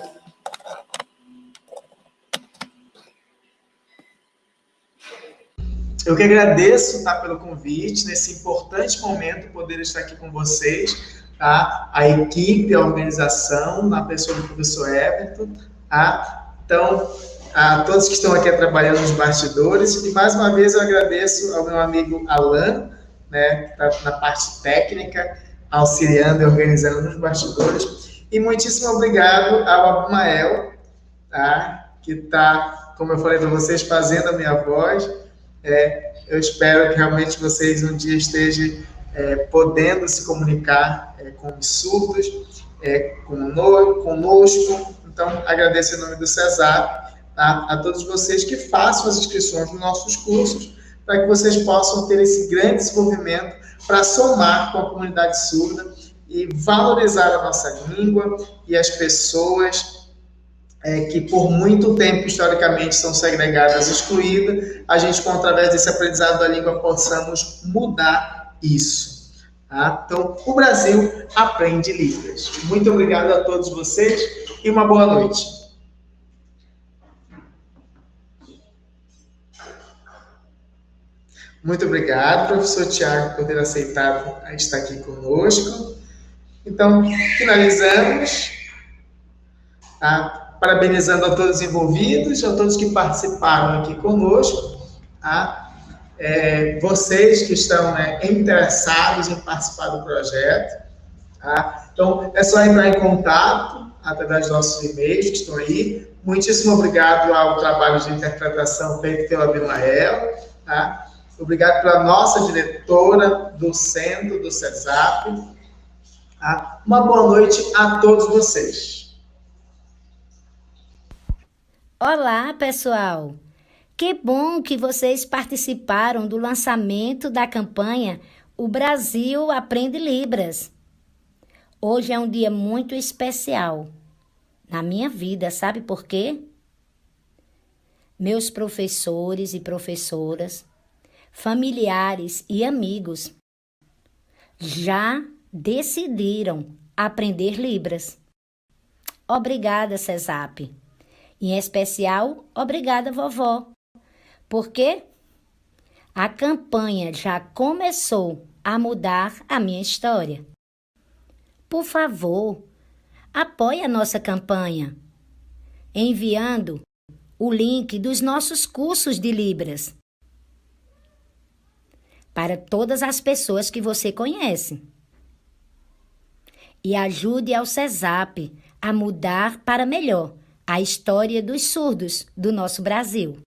Eu que agradeço, tá, pelo convite, nesse importante momento, poder estar aqui com vocês, tá? A equipe, a organização, na pessoa do professor Everton, tá? Então, a todos que estão aqui trabalhando nos bastidores, e mais uma vez eu agradeço ao meu amigo Alan, né, na parte técnica, auxiliando e organizando nos bastidores, e muitíssimo obrigado ao Abimael, tá? Que está, como eu falei para vocês, fazendo a minha voz. Eu espero que realmente vocês um dia estejam podendo se comunicar com os surdos, conosco. Então, agradeço em nome do CESAP, tá? A todos vocês que façam as inscrições nos nossos cursos, para que vocês possam ter esse grande desenvolvimento para somar com a comunidade surda e valorizar a nossa língua e as pessoas que por muito tempo, historicamente, são segregadas, excluídas, a gente, através desse aprendizado da língua, possamos mudar isso. Tá? Então, o Brasil aprende Libras. Muito obrigado a todos vocês e uma boa noite. Muito obrigado, professor Tiago, por ter aceitado estar aqui conosco. Então, finalizamos. Tá? Parabenizando a todos os envolvidos, a todos que participaram aqui conosco, tá? Vocês que estão interessados em participar do projeto, tá? Então, é só entrar em contato através dos nossos e-mails que estão aí. Muitíssimo obrigado ao trabalho de interpretação feito pelo Abimael, tá? Obrigado pela nossa diretora do centro, do CESAP. Tá? Uma boa noite a todos vocês. Olá, pessoal! Que bom que vocês participaram do lançamento da campanha O Brasil Aprende Libras. Hoje é um dia muito especial na minha vida, sabe por quê? Meus professores e professoras, familiares e amigos já decidiram aprender Libras. Obrigada, CESAP. Em especial, obrigada, vovó, porque a campanha já começou a mudar a minha história. Por favor, apoie a nossa campanha, enviando o link dos nossos cursos de Libras para todas as pessoas que você conhece. E ajude ao CESAP a mudar para melhor a história dos surdos do nosso Brasil.